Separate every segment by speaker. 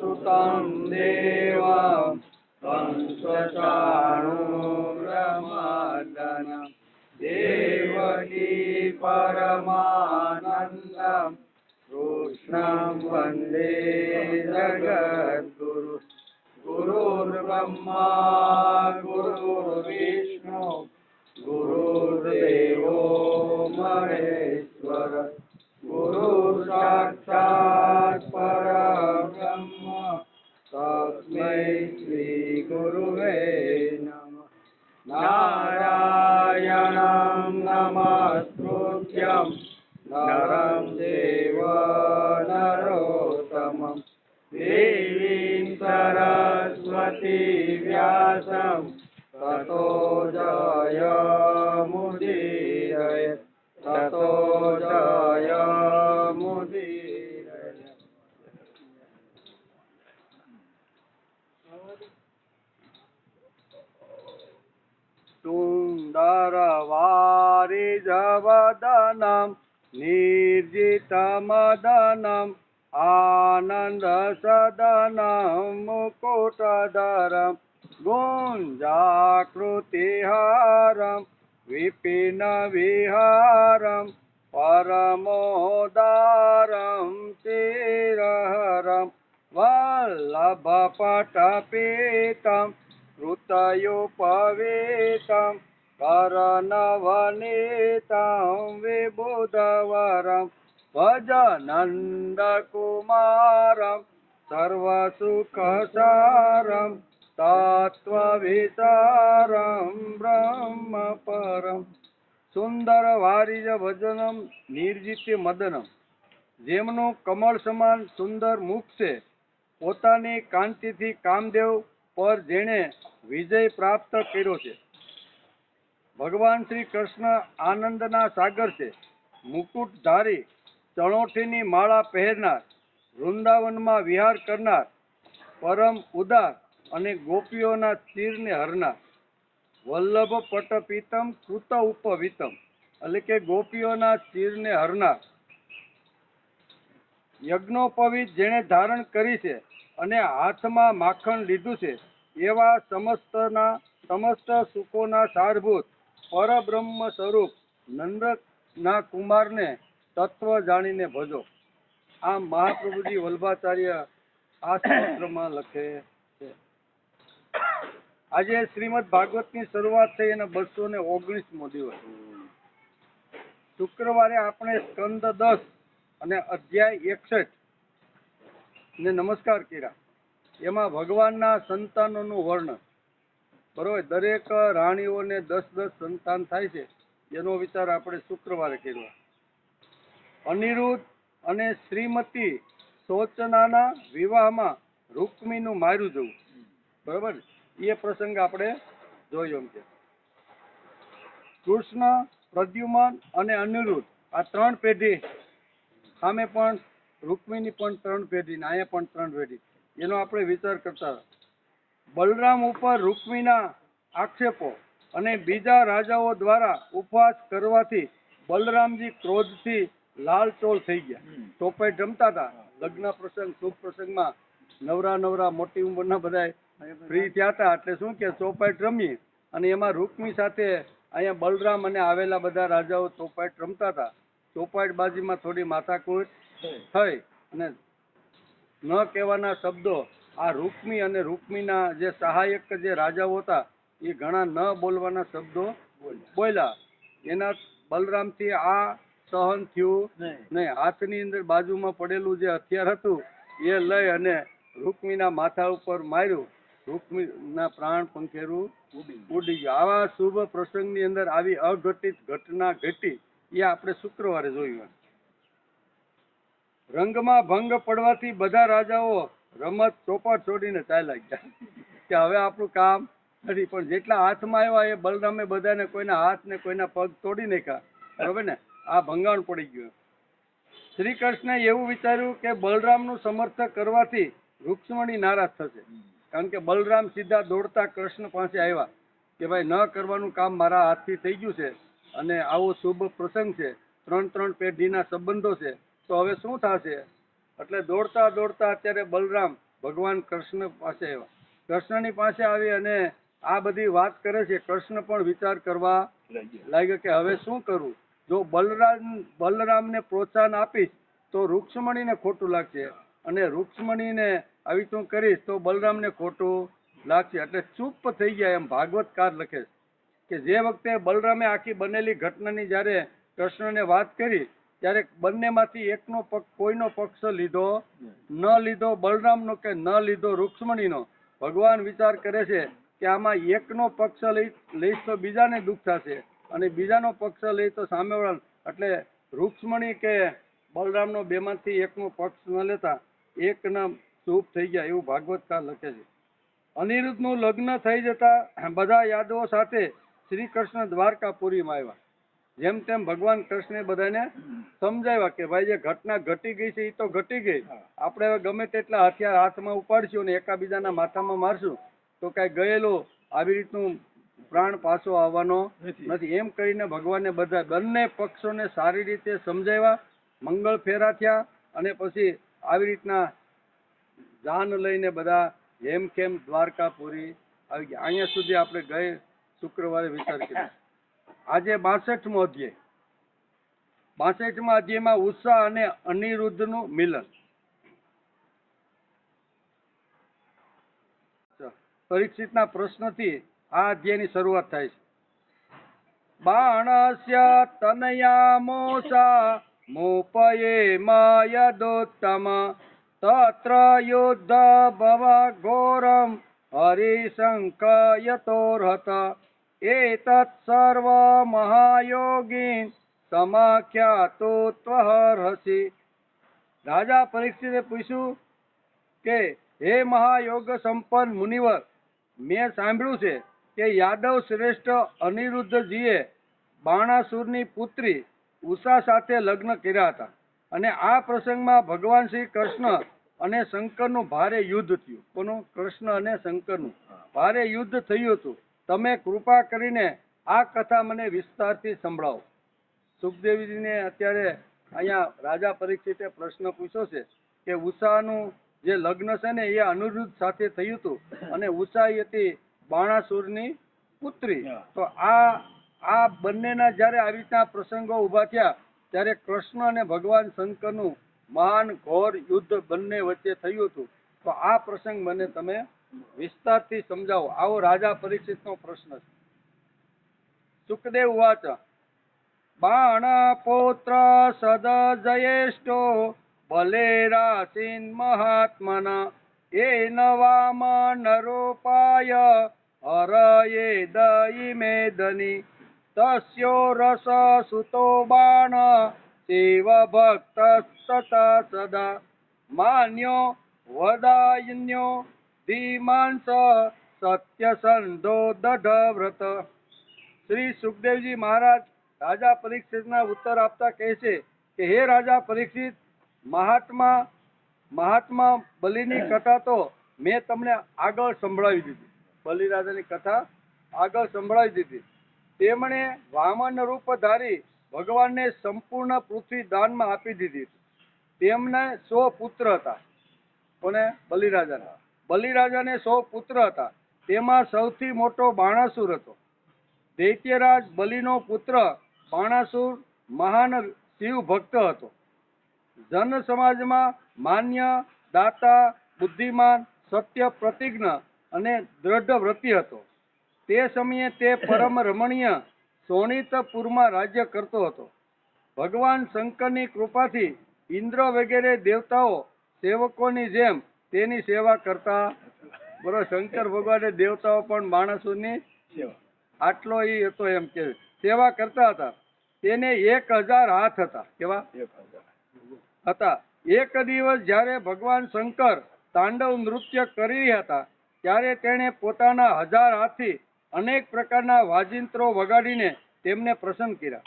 Speaker 1: सुतं देवं कंसचाणूरमर्दनं देवकी परमानन्दं कृष्णं वन्दे जगद्गुरु गुरुर्ब्रह्मा गुरुर्विष्णु गुरुर्देवो महेश्वर गुरु साक्षात् परब्रह्म तस्मै श्री गुरुवे नमः। नारायणं नमस्कृत्यं नरं चैव नरोत्तमं देवीं सरस्वतीं व्यासं ततो जयमुदीरये ततो जयमुदीरये। सुन्दरवारिजवदनं निर्जितमदनं आनन्दसदनं मुकुटधरं गुञ्जाकृतिहारं विपिनविहारं परमोदारं चिरहरं वल्लभपटपीतं कृतयुपवीतं करनवनीतं विबुधवरं भजनन्दकुमारं सर्वसुखसारं तत्त्वविचारं ब्रह्मपरं सुंदर वारिज भजनम निर्जित मदनम જેમનું કમળ સમાન સુંદર મુખ છે પોતાની કાંતિથી કામદેવ પર જેણે વિજય પ્રાપ્ત કર્યો છે। ભગવાન શ્રી કૃષ્ણ આનંદના સાગર છે। મુકુટધારી ચણોઠીની માળા પહેરનાર વૃંદાવનમાં વિહાર કરનાર પરમ ઉદાર અને ગોપીઓના ચીરને હરનાર વલ્લભ પટપીતમ કૃત ઉપવિતમ એટલે કે ગોપીઓના ચીરને હરનાર યજ્ઞોપવિત જેણે ધારણ કરી છે અને હાથમાં માખણ લીધું છે એવા સમસ્ત સુખોના સારભૂત પરબ્રહ્મ સ્વરૂપ નંદના કુમારને તત્વ જાણીને ભજો। આ મહાપ્રભુજી વલ્ભાચાર્ય આ સ્તોત્રમાં લખે છે। આજે શ્રીમદ ભાગવતની શરૂઆત થઈ અને 219મો દિવસ શુક્રવારે આપણે સ્કંદ 10 અને અધ્યાય 61 ને નમસ્કાર કર્યા। એમાં ભગવાનના સંતાનોનું વર્ણન બરોબર દરેક રાણીઓને 10 સંતાન થાય છે એનો વિચાર આપણે શુક્રવારે કર્યો। અનિરુદ્ધ અને શ્રીમતી સોચનાના વિવાહમાં રૂક્મીનું માર્યું જવું બરોબર એ પ્રસંગ આપણે જોયો છે। કૃષ્ણ પ્રદ્યુમન અને અનિરુદ્ધ આ 3 પેઢી સામે પણ રૂક્મીની પણ 3 પેઢી ને અહીંયા પણ 3 પેઢી એનો આપણે વિચાર કરતા। બલરામ ઉપર રૂક્મીના આક્ષેપો અને બીજા રાજાઓ દ્વારા ઉપવાસ કરવાથી બલરામજી ક્રોધથી લાલચોળ થઈ ગયા। ચોપાઈ રમતા હતા લગ્ન પ્રસંગ શુભ પ્રસંગમાં નવરા મોટી ઉંમરના બધા ફ્રી થયા હતા એટલે શું કે ચોપાઈ રમીએ અને એમાં રૂક્મી સાથે અહીંયા બલરામ અને આવેલા બધા રાજાઓ ચોપાઈ રમતા હતા। ચોપાઈ બાજીમાં થોડી માથાકૂટ થઈ અને ન કહેવાના શબ્દો આ રૂક્મી અને રૂક્મીના જે સહાયક જે રાજાઓ હતા એ ઘણા ન બોલવાના શબ્દો બોલ્યા। એના બલરામથી આ સહન થયું નહીં। હાથની અંદર બાજુમાં પડેલું જે હથિયાર હતું એ લઈ અને રૂક્મીના માથા ઉપર માર્યું। રૂક્મીના પ્રાણ પંખેરું ઉડી ગયું। આવા શુભ પ્રસંગની અંદર આવી અઘટિત ઘટના ઘટી એ આપણે શુક્રવારે જોયું। રંગમાં ભંગ પડવાથી બધા રાજાઓ રમત ચોપાટ છોડીને ચાલ્યા ગયા કે હવે આપણું કામ નથી। પણ જેટલા હાથમાં આવ્યા એ બલરામે બધાને કોઈના હાથ ને કોઈના પગ તોડી નાખ્યા બરોબર ને આ ભંગાણ પડી ગયું। શ્રી કૃષ્ણે એવું વિચાર્યું કે બલરામનું સમર્થન કરવાથી રૂક્ષ્મણી નારાજ થશે કારણ કે બલરામ સીધા દોડતા કૃષ્ણ પાસે આવ્યા કે ભાઈ ન કરવાનું કામ મારા હાથથી થઈ ગયું છે અને આવો શુભ પ્રસંગ છે 3 પેઢીના સંબંધો છે તો હવે શું થશે। એટલે દોડતા અત્યારે બલરામ ભગવાન કૃષ્ણ પાસે આવ્યા. કૃષ્ણની પાસે આવી અને આ બધી વાત કરે છે. કૃષ્ણ પણ વિચાર કરવા લાગ્યો કે હવે શું કરું. જો બલરામને પ્રોત્સાહન આપીશ તો રૂક્ષ્મણીને ખોટું લાગશે, અને રૂક્ષ્મણીને આવી તું કરીશ તો બલરામને ખોટું લાગશે. એટલે ચૂપ થઈ ગયા. એમ ભાગવતકાર લખે છે કે જે વખતે બલરામે આખી બનેલી ઘટનાની જ્યારે કૃષ્ણને વાત કરી ત્યારે બંનેમાંથી એકનો પક્ષ, કોઈનો પક્ષ લીધો ન લીધો બલરામનો કે ન લીધો રૂક્ષ્મણીનો. ભગવાન વિચાર કરે છે કે આમાં એકનો પક્ષ લઈશ તો બીજાને દુઃખ થશે, અને બીજાનો પક્ષ લઈ તો સામેવાળા. એટલે રૂક્ષ્મણી કે બલરામનો બેમાંથી એકનો પક્ષ ન લેતા એકના શુભ થઈ ગયા, એવું ભાગવતકાર લખે છે. અનિરુદ્ધનું લગ્ન થઈ જતા બધા યાદવો સાથે શ્રી કૃષ્ણ દ્વારકાપુરીમાં આવ્યા. જેમ તેમ ભગવાન કૃષ્ણે બધાને સમજાવ્યા કે ભાઈ જે ઘટના ઘટી ગઈ છે એ તો ઘટી ગઈ. આપણે હવે ગમે તેટલા હથિયાર હાથમાં ઉપાડશું અને એકાબીજાના માથામાં મારશું તો કાંઈ ગયેલો આવી રીતનું પ્રાણ પાછો આવવાનો નથી. એમ કરીને ભગવાને બધા બંને પક્ષોને સારી રીતે સમજાવ્યા, મંગળ ફેરા થયા, અને પછી આવી રીતના જાન લઈને બધા હેમખેમ દ્વારકાપુરી આવી ગયા. અહીંયા સુધી આપણે ગયે શુક્રવારે વિચાર કર્યો. આજે 62મો અધ્યાય. 62મા અધ્યાયમાં ઉષા અને અનિરુદ્ધનું મિલન. પરીક્ષિતના પ્રશ્નથી આ અધ્યાયની શરૂઆત થાય છે. બાણસ્ય તનયામોષા મોપયે મયદોત્તમ તત્ર યુદ્ધ ભવ ઘોરમ હરિશંકયતોર્હત એતत् સર્વ મહાયોગીન સમાખ્યાતો ત્વહર્હસી. રાજા પરીક્ષિતે પૂછ્યું કે હે મહાયોગ સંપન્ન મુનિવર, મેં સાંભળ્યું છે કે યાદવ શ્રેષ્ઠ અનિરુદ્ધજીએ બાણાસુરની પુત્રી ઉષા સાથે લગ્ન કર્યા હતા, અને આ પ્રસંગમાં ભગવાન શ્રી કૃષ્ણ અને શંકરનું ભારે યુદ્ધ થયું. કોનું? કૃષ્ણ અને શંકરનું ભારે યુદ્ધ થયું હતું. તમે કૃપા કરીને આ કથા મને વિસ્તારથી સંભળાવો. સુખદેવજીને અત્યારે અહીંયા રાજા પરીક્ષિતે પ્રશ્ન પૂછ્યો છે કે ઉષાનું જે લગ્ન છે ને એ અનિરુદ્ધ સાથે થયું હતું, અને ઉષા હતી બાણાસુરની પુત્રી. તો આ બંનેના જ્યારે આવી રીતના પ્રસંગો ઉભા થયા ત્યારે કૃષ્ણ અને ભગવાન શંકરનું મહાન ઘોર યુદ્ધ બંને વચ્ચે થયું હતું. તો આ પ્રસંગ મને તમે વિસ્તારથી સમજાવો. આવો રાજા પરીક્ષિતનો પ્રશ્ન છે. સુખદેવ વાચ બાણપૌત્ર સદજયેષ્ઠો બલેરાસીન મહાત્મના એન વામ નરોપાય હરયે દયી મેદની તસ્યો રસ સુતો બાણ શિવ ભક્ત તથા સદા માન્યો વદાયન્યો ધીમાંસ સત્યસંધો દઢ વ્રત. શ્રી સુખદેવજી મહારાજ રાજા પરીક્ષિતના ઉત્તર આપતા કહે છે કે હે રાજા પરીક્ષિત, મહાત્મા બલિની કથા તો મેં તમને આગળ સંભળાવી દીધી. બલિરાજાની કથા આગળ સંભળાવી દીધી. તેમણે વામન રૂપ ધારી ભગવાનને સંપૂર્ણ પૃથ્વી દાનમાં આપી દીધી. તેમને 100 પુત્ર હતા. કોને? બલિરાજાને. બલિરાજાને 100 પુત્ર હતા. તેમાં સૌથી મોટો બાણાસુર હતો. દૈત્યરાજ બલિનો પુત્ર બાણાસુર મહાન શિવ ભક્ત હતો. જન સમાજમાં માન્ય, દાતા, બુદ્ધિમાન, સત્ય પ્રતિજ્ઞ અને દ્રઢ વ્રતી હતો. તે સમયે તે પરમ રમણીય શોણિતપુરમાં રાજ્ય કરતો હતો. ભગવાન શંકરની કૃપાથી ઇન્દ્ર વગેરે દેવતાઓ સેવકોની જેમ તેની સેવા કરતા. બરોબર. શંકર ભગવાને દેવતાઓ પણ બાણાસુરની આટલો એ હતો એમ કે સેવા કરતા હતા. તેને 1000 હાથ હતા. કેવા હતા? એક દિવસ જ્યારે ભગવાન શંકર તાંડવ નૃત્ય કરી રહ્યા હતા ત્યારે તેણે પોતાના 1000 હાથથી અનેક પ્રકારના વાજિંત્રો વગાડીને તેમને પ્રસન્ન કર્યા.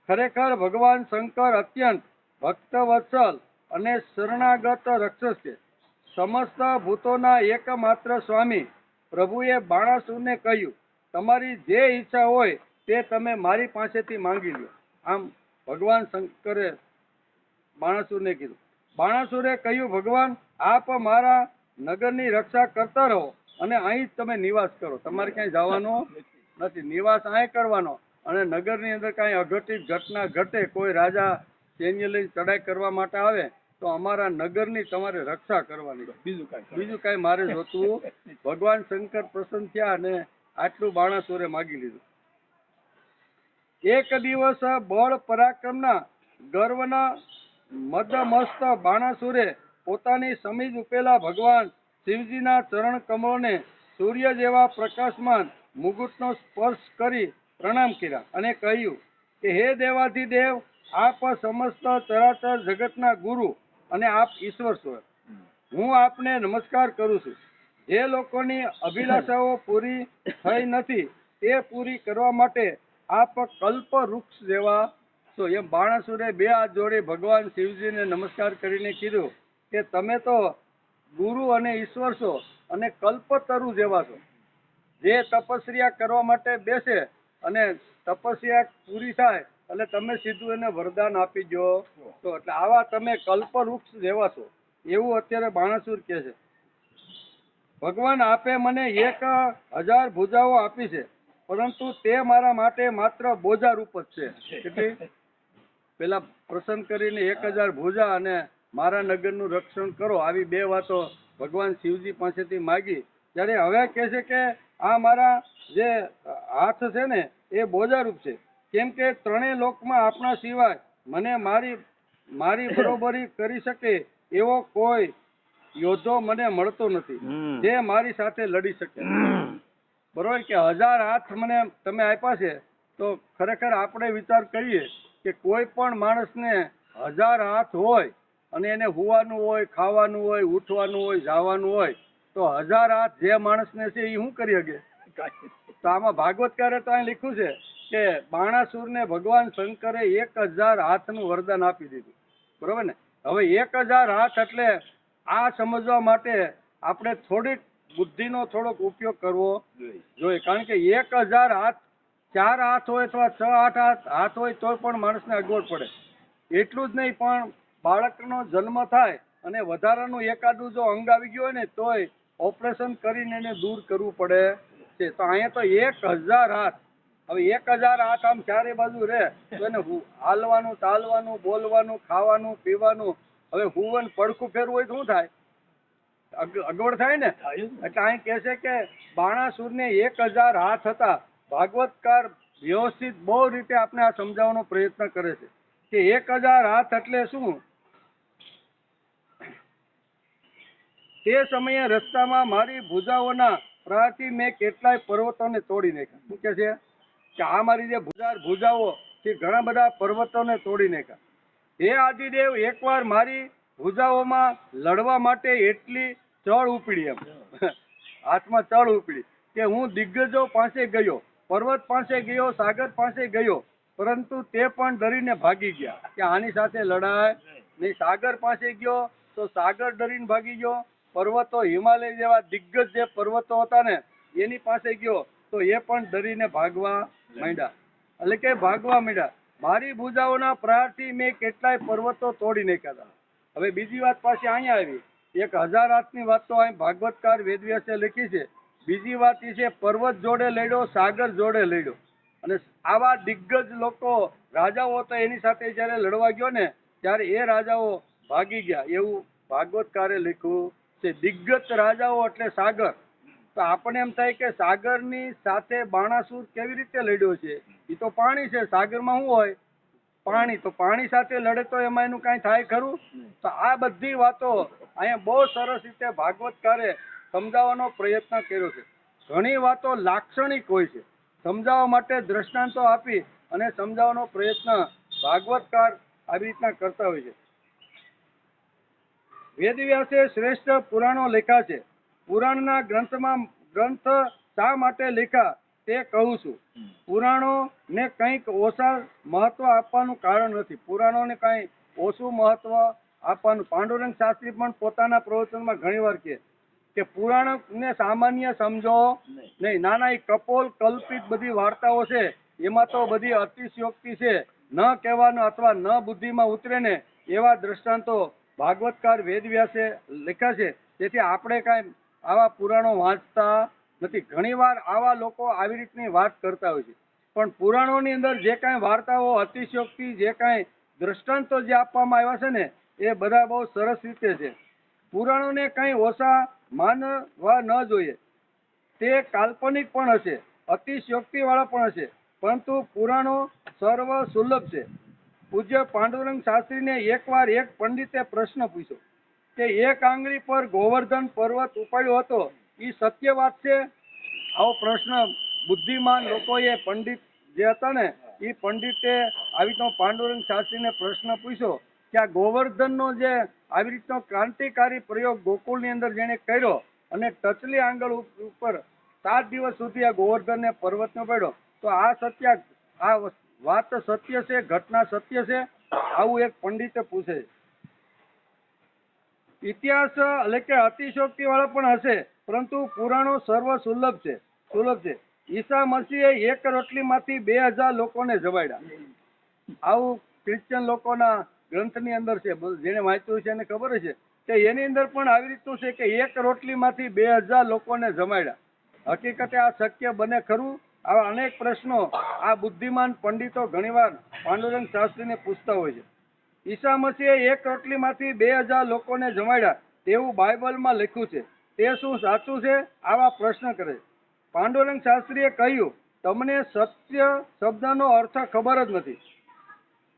Speaker 1: ખરેખર ભગવાન શંકર અત્યંત ભક્તવત્સલ અને શરણાગત રક્ષક છે. સમસ્ત ભૂતોના એકમાત્ર સ્વામી પ્રભુએ બાણાસુરને કહ્યું, તમારી જે ઈચ્છા હોય તે તમે મારી પાસેથી માંગી લો. આમ ભગવાન શંકરે બાણાસુરને કીધું. બાણાસુરે કહ્યું, ભગવાન આપ મારા નગરની રક્ષા કરતા રહો અને અહીં જ તમે નિવાસ કરો. તમારે ક્યાંય જવાનું નથી, નિવાસ અહીં કરવાનો. અને નગરની અંદર કાંઈ અઘટિત ઘટના ઘટે, કોઈ રાજા સૈન્ય લઈને ચડાઈ કરવા માટે આવે તો અમારા નગરની તમારે રક્ષા કરવાની, બીજું કાંઈ મારે જોતું. ભગવાન શંકર પ્રસન્ન થયા અને આટલું બાણાસુરે માગી લીધું. એક દિવસ બળ પરાક્રમના ગર્વના મદમસ્ત બાણાસુરે પોતાની સમીજ ઉપેલા ભગવાન શિવજીના ચરણ કમળોને સૂર્ય જેવા પ્રકાશમાન મુગુટનો સ્પર્શ કરી પ્રણામ કર્યા અને કહ્યું કે હે દેવાધિદેવ, આપ સમસ્ત ચરાચર જગતના ગુરુ અને આપ ઈશ્વર છો. હું આપને નમસ્કાર કરું છું. જે લોકોની અભિલાષાઓ પૂરી થઈ નથી તે પૂરી કરવા માટે આપ કલ્પ વૃક્ષ જેવા છો. એમ બાણાસુરે બે હાથ જોડી ભગવાન શિવજીને નમસ્કાર કરીને કીધું કે તમે તો ગુરુ અને ઈશ્વર છો અને કલ્પતરુ જેવા છો. જે તપસ્યા કરવા માટે બેસે અને તપસ્યા પૂરી થાય એટલે તમે સીધું એને વરદાન આપી દો તો, એટલે આવા તમે કલ્પવૃક્ષ જેવા છો, એવું અત્યારે બાણાસુર કહે છે. ભગવાન આપે મને 1000 ભુજાઓ આપી છે, પરંતુ તે મારા માટે માત્ર બોજા રૂપ જ છે. કેટલી પેલા પ્રસન્ન કરીને 1000 ભુજા અને મારા નગરનું રક્ષણ કરો, આવી બે વાતો ભગવાન શિવજી પાસેથી માગી. ત્યારે હવે કહે છે કે આ મારા જે હાથ છે ને એ બોજારૂપ છે, કેમ કે ત્રણેય લોકમાં આપણા સિવાય મને મારી બરોબરી કરી શકે એવો કોઈ યોદ્ધો મને મળતો નથી જે મારી સાથે લડી શકે. બરોબર કે 1000 હાથ મને તમે આપ્યા છે, તો ખરેખર આપણે વિચાર કરીએ કે કોઈ પણ માણસને 1000 હાથ હોય અને એને હુવાનું હોય, ખાવાનું હોય, ઉઠવાનું હોય, જવાનું હોય, તો 1000 હાથ જે માણસને છે એ શું કરી શકે? તો આમાં ભાગવતકારે તો અહીં લખ્યું છે કે બાણાસુરને ભગવાન શંકરે 1000 હાથનું વરદાન આપી દીધું. બરોબર ને? હવે 1000 હાથ એટલે આ સમજવા માટે આપણે થોડીક બુદ્ધિનો થોડોક ઉપયોગ કરવો જોઈએ. કારણ કે 1000 હાથ, 4 હાથ હોય અથવા 6-8 હાથ હોય તો પણ માણસને અગવડ પડે. એટલું જ નહીં, પણ બાળકનો જન્મ થાય અને વધારાનું એકાદું જો અંગ આવી ગયું હોય ને તોય ઓપરેશન કરીને એને દૂર કરવું પડે છે. તો અહીંયા તો 1000 હાથ. હવે 1000 હાથ આમ ચારે બાજુ રહે તો એને હાલવાનું, ચાલવાનું, બોલવાનું, ખાવાનું, પીવાનું, હવે હુવન પડખું ફેરવું હોય તો શું થાય? અગવડ થાય ને. એટલે અહીં કહે છે કે બાણાસુરને 1000 હાથ હતા. ભાગવતકાર વ્યવસ્થિત બહુ રીતે આપણે આ સમજાવવાનો પ્રયત્ન કરે છે કે 1000 હાથ એટલે શું. તે સમયે રસ્તામાં મારી ભુજાઓના પ્રહારથી મેં કેટલાય પર્વતોને તોડી નાખ્યા. શું કે છે કે આ મારી જે ભુજાઓ તે ઘણા બધા પર્વતોને તોડી નાખ્યા. હે આદિદેવ, એકવાર મારી ભુજાઓમાં લડવા માટે એટલી ચળ ઉપડી, એમ હાથમાં ચળ ઉપડી કે હું દિગ્ગજો પાસે ગયો, પર્વત પાસે ગયો, સાગર પાસે ગયો, પરંતુ તે પણ ડરીને ભાગી ગયા કે આની સાથે લડાય નહીં. સાગર પાસે ગયો તો સાગર ડરીને ભાગી ગયો. પર્વતો, હિમાલય જેવા દિગ્ગજ જે પર્વતો હતા ને એની પાસે ગયો તો એ પણ ડરીને ભાગવા માંડ્યા. એટલે કે ભાગવા માંડ્યા. મારી ભુજાઓના પ્રહારથી મેં કેટલાય પર્વતો તોડી નાખ્યા હતા. હવે બીજી વાત પાછી અહીંયા આવી. 1000 હાથની વાત તો અહીં ભાગવતકાર વેદવ્યાસે લખી છે. બીજી વાત એ છે પર્વત જોડે લડ્યો, સાગર જોડે લડ્યો. અને આવા દિગ્ગજ લોકો, રાજાઓ હતા, એની સાથે જયારે લડવા ગયો ને ત્યારે એ રાજાઓ ભાગી ગયા, એવું ભાગવતકારે લખ્યું છે. દિગ્ગજ રાજાઓ એટલે સાગર. તો આપણે એમ થાય કે સાગરની સાથે બાણાસુર કેવી રીતે લડ્યો છે? એ તો પાણી છે, સાગરમાં શું હોય? પાણી. તો પાણી સાથે લડે તો એમાં એનું કાંઈ થાય ખરું? તો આ બધી વાતો અહીંયા બહુ સરસ રીતે ભાગવતકારે સમજાવવાનો પ્રયત્ન કર્યો છે. ઘણી વાતો લાક્ષણિક હોય છે, સમજાવવા માટે દ્રષ્ટાંતો આપી અને સમજાવવાનો પ્રયત્ન ભાગવતકાર આવી રીતના કરતા હોય છે. વેદવ્યાસે શ્રેષ્ઠ પુરાણો લખ્યા છે. પુરાણના ગ્રંથ શા માટે લખ્યા તે કહું છું. પુરાણો ને કંઈક ઓછા મહત્વ આપવાનું કારણ નથી. પુરાણોને કંઈ ઓછું મહત્વ આપવાનું. પાંડુરંગ શાસ્ત્રી પણ પોતાના પ્રવચનમાં ઘણી વાર કહે કે પુરાણને સામાન્ય સમજો નહીં. નાના એ કપોલ કલ્પિત બધી વાર્તાઓ છે, એમાં તો બધી અતિશયોક્તિ છે, ન કહેવાનું અથવા ન બુદ્ધિમાં ઉતરે ને એવા દ્રષ્ટાંતો ભાગવતકાર વેદવ્યાસે લખ્યા છે. તેથી આપણે કાંઈ આવા પુરાણો વાંચતા નથી. ઘણીવાર આવા લોકો આવી રીતની વાત કરતા હોય છે, પણ પુરાણોની અંદર જે કાંઈ વાર્તાઓ, અતિશયોક્તિ, જે કાંઈ દ્રષ્ટાંતો જે આપવામાં આવ્યા છે ને, એ બધા બહુ સરસ રીતે છે. પુરાણોને કંઈ ઓછા માનવા ન જોઈએ. તે કાલ્પનિક પણ હશે, અતિશયોક્તિવાળા પણ હશે, પરંતુ પુરાણો સર્વ સુલભ છે. પૂજ્ય પાંડુરંગ શાસ્ત્રીને એકવાર એક પંડિતે પ્રશ્ન પૂછ્યો કે એક આંગળી પર ગોવર્ધન પર્વત ઉપાડ્યો હતો, એ સત્ય વાત છે? આવો પ્રશ્ન બુદ્ધિમાન લોકોએ, પંડિત જે હતા ને, એ પંડિતે આવી રીતનો પાંડુરંગ શાસ્ત્રીને પ્રશ્ન પૂછ્યો કે આ ગોવર્ધનનો જે આવી રીતનો ક્રાંતિકારી પ્રયોગ ગોકુળની અંદર જેણે કર્યો અને ટચલી આંગળ ઉપર 7 દિવસ સુધી આ ગોવર્ધનને પર્વતનો પડ્યો, તો આ વાત સત્ય છે, ઘટના સત્ય છે? આવું એક પંડિતે પૂછે. ઇતિહાસ એટલે કે અતિશોક્તિ વાળા પણ હશે, પરંતુ પુરાણો સર્વ સુલભ છે. ઈસા મસીહે એક રોટલીમાંથી 2000 લોકોને જમાડ્યા. આવું ક્રિશ્ચિયન લોકોના ગ્રંથની અંદર છે, જેને વાંચ્યું છે એને ખબર છે કે એની અંદર પણ આવી રીતનું છે કે એક રોટલીમાંથી 2000 લોકોને જમાડ્યા. હકીકતે આ શક્ય બને ખરું? આવા અનેક પ્રશ્નો આ બુદ્ધિમાન પંડિતો ઘણીવાર પાંડુરંગ શાસ્ત્રીને પૂછતા હોય છે. ઈસા મસીહે એક રોટલીમાંથી 2000 લોકોને જમાડ્યા તેવું બાઇબલમાં લખ્યું છે, તે શું સાચું છે? આવા પ્રશ્ન કરે. પાંડુરંગ શાસ્ત્રીએ કહ્યું, તમને સત્ય શબ્દનો અર્થ ખબર જ નથી.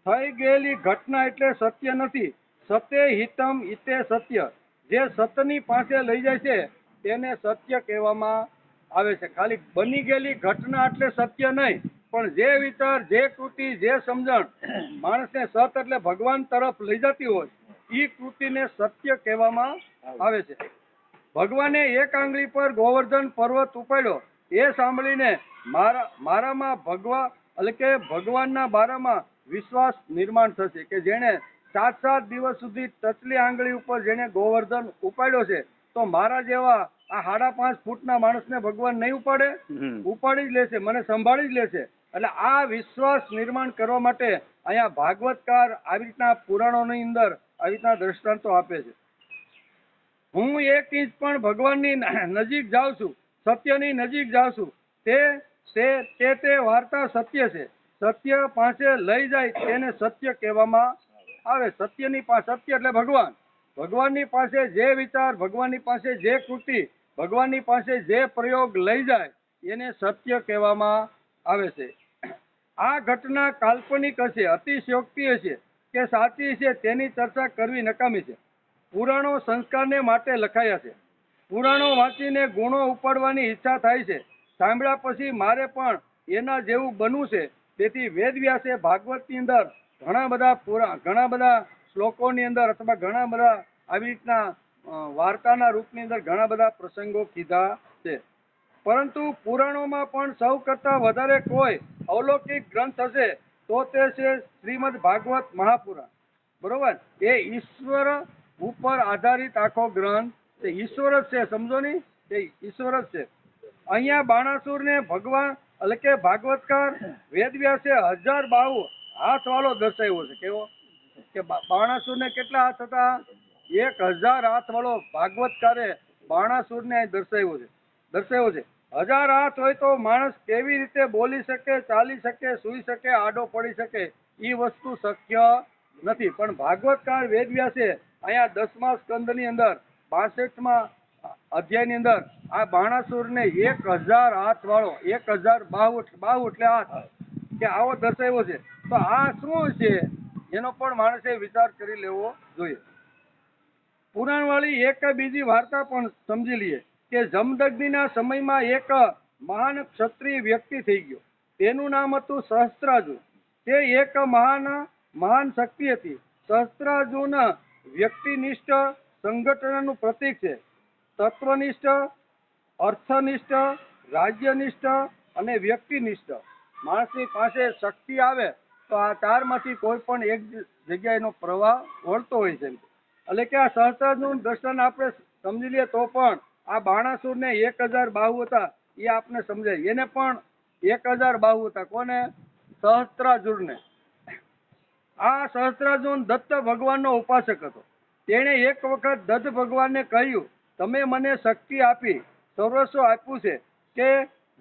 Speaker 1: થઈ ગયેલી ઘટના એટલે સત્ય નથી. સત્ય હિતમ ઇતે સત્ય. જે સતની પાસે લઈ જાય છે તેને સત્ય કહેવામાં આવે છે. ખાલી બની ગયેલી ઘટના એટલે સત્ય નહીં, પણ જે વિચાર, જે કૃતિ, જે સમજણ માણસને સત એટલે ભગવાન તરફ લઈ જતી હોય, એ કૃતિને સત્ય કહેવામાં આવે છે. ભગવાને એક આંગળી પર ગોવર્ધન પર્વત ઉપાડ્યો એ સાંભળીને મારામાં એટલે કે ભગવાનના બારામાં વિશ્વાસ નિર્માણ થશે કે જેણે 7 દિવસ સુધી ટચલી આંગળી ઉપર જેણે ગોવર્ધન ઉપાડ્યો છે, તો મારા જેવા આ 5.5 ફૂટના માણસને ભગવાન નહીં ઉપાડે? ઉપાડી જ લેશે, મને સંભાળી જ લેશે. એટલે આ વિશ્વાસ નિર્માણ કરવા માટે અહીંયા ભાગવતકાર આવી રીતના પુરાણોની અંદર આવી રીતના દ્રષ્ટાંતો આપે છે. હું 1 ઇંચ પણ ભગવાનની નજીક જાઉં છું, સત્યની નજીક જાઉં છું, તે વાર્તા સત્ય છે. સત્ય પાસે લઈ જાય તેને સત્ય કહેવામાં આવે. સત્યની પાસે, સત્ય એટલે ભગવાન. ભગવાનની પાસે જે વિચાર, ભગવાનની પાસે જે કૃતિ, ભગવાનની પાસે જે પ્રયોગ લઈ જાય એને સત્ય કહેવામાં આવે છે. આ ઘટના કાલ્પનિક હશે, અતિશયોક્તિ હશે કે સાચી છે તેની ચર્ચા કરવી નકામી છે. પુરાણો સંસ્કારને માટે લખાયા છે. પુરાણો વાંચીને ગુણો ઉપાડવાની ઈચ્છા થાય છે. સાંભળ્યા પછી મારે પણ એના જેવું બનવું છે. તેથી વેદવ્યાસે ભાગવતની અંદર ઘણા બધા શ્લોકોની અંદર અથવા ઘણા બધા આવી રીતના વાર્તાના રૂપની અંદર ઘણા બધા પ્રસંગો કીધા છે. પરંતુ પુરાણોમાં પણ સૌ કરતાં વધારે કોઈ અલૌકિક ગ્રંથ હશે તો તે છે શ્રીમદ ભાગવત મહાપુરાણ. બરોબર? એ ઈશ્વર ઉપર આધારિત આખો ગ્રંથ છે. ઈશ્વર જ છે, સમજો નહીં, એ ઈશ્વર જ છે. અહીંયા બાણાસુરને ભગવાન એટલે કે ભાગવતકાર વેદવ્યાસે 1000 બાહુ હાથ વાળો દર્શાવ્યો છે. કેવો? કે બાણાસુરને કેટલા હાથ હતા? 1000 હાથ વાળો ભાગવતકારે બાણાસુરને દર્શાવ્યો છે. 1000 હાથ હોય તો માણસ કેવી રીતે બોલી શકે, ચાલી શકે, સૂઈ શકે, આડો પડી શકે? એ વસ્તુ શક્ય નથી. પણ ભાગવતકાર વેદવ્યાસે અહીંયા 10મા સ્કંદની અંદર 62મા અધ્યાયની અંદર આ બાણાસુરને 1000 હાથ વાળો, 1000 બાહુ એટલે હાથ, કે આવો દર્શાવ્યો છે. તો આ શું છે એનો પણ માણસે વિચાર કરી લેવો જોઈએ. પુરાણ વાળી એક બીજી વાર્તા પણ સમજી લઈએ કે જમદગ્નિના સમયમાં એક મહાન ક્ષત્રિય વ્યક્તિ થઈ ગયો. તેનું નામ હતું સહસ્ત્રાર્જુન. તે એક મહાન શક્તિ હતી. સહસ્ત્રાર્જુન વ્યક્તિનિષ્ઠ સંગઠનનું પ્રતીક છે. તત્વનિષ્ઠ, અર્થનિષ્ઠ, રાજ્યનિષ્ઠ અને વ્યક્તિનિષ્ઠ. માણસની પાસે શક્તિ આવે તો આ 4માંથી કોઈ પણ એક જગ્યાએ એનો પ્રવાહ વળતો હોય છે. એટલે કે આ સહસ્ત્રાર્જુન દ્રષ્ટાંત આપણે સમજી લઈએ તો પણ આ બાણાસુરને 1000 બાહુ હતા એ આપણે સમજાય. એને પણ 1000 બાહુ હતા. કોને? સહસ્ત્રાર્જુનને. આ સહસ્ત્રાર્જુન દત્ત ભગવાનનો ઉપાસક હતો. તેણે એક વખત દત્ત ભગવાનને કહ્યું, તમે મને શક્તિ આપી, સર્વસ્વ આપ્યું છે કે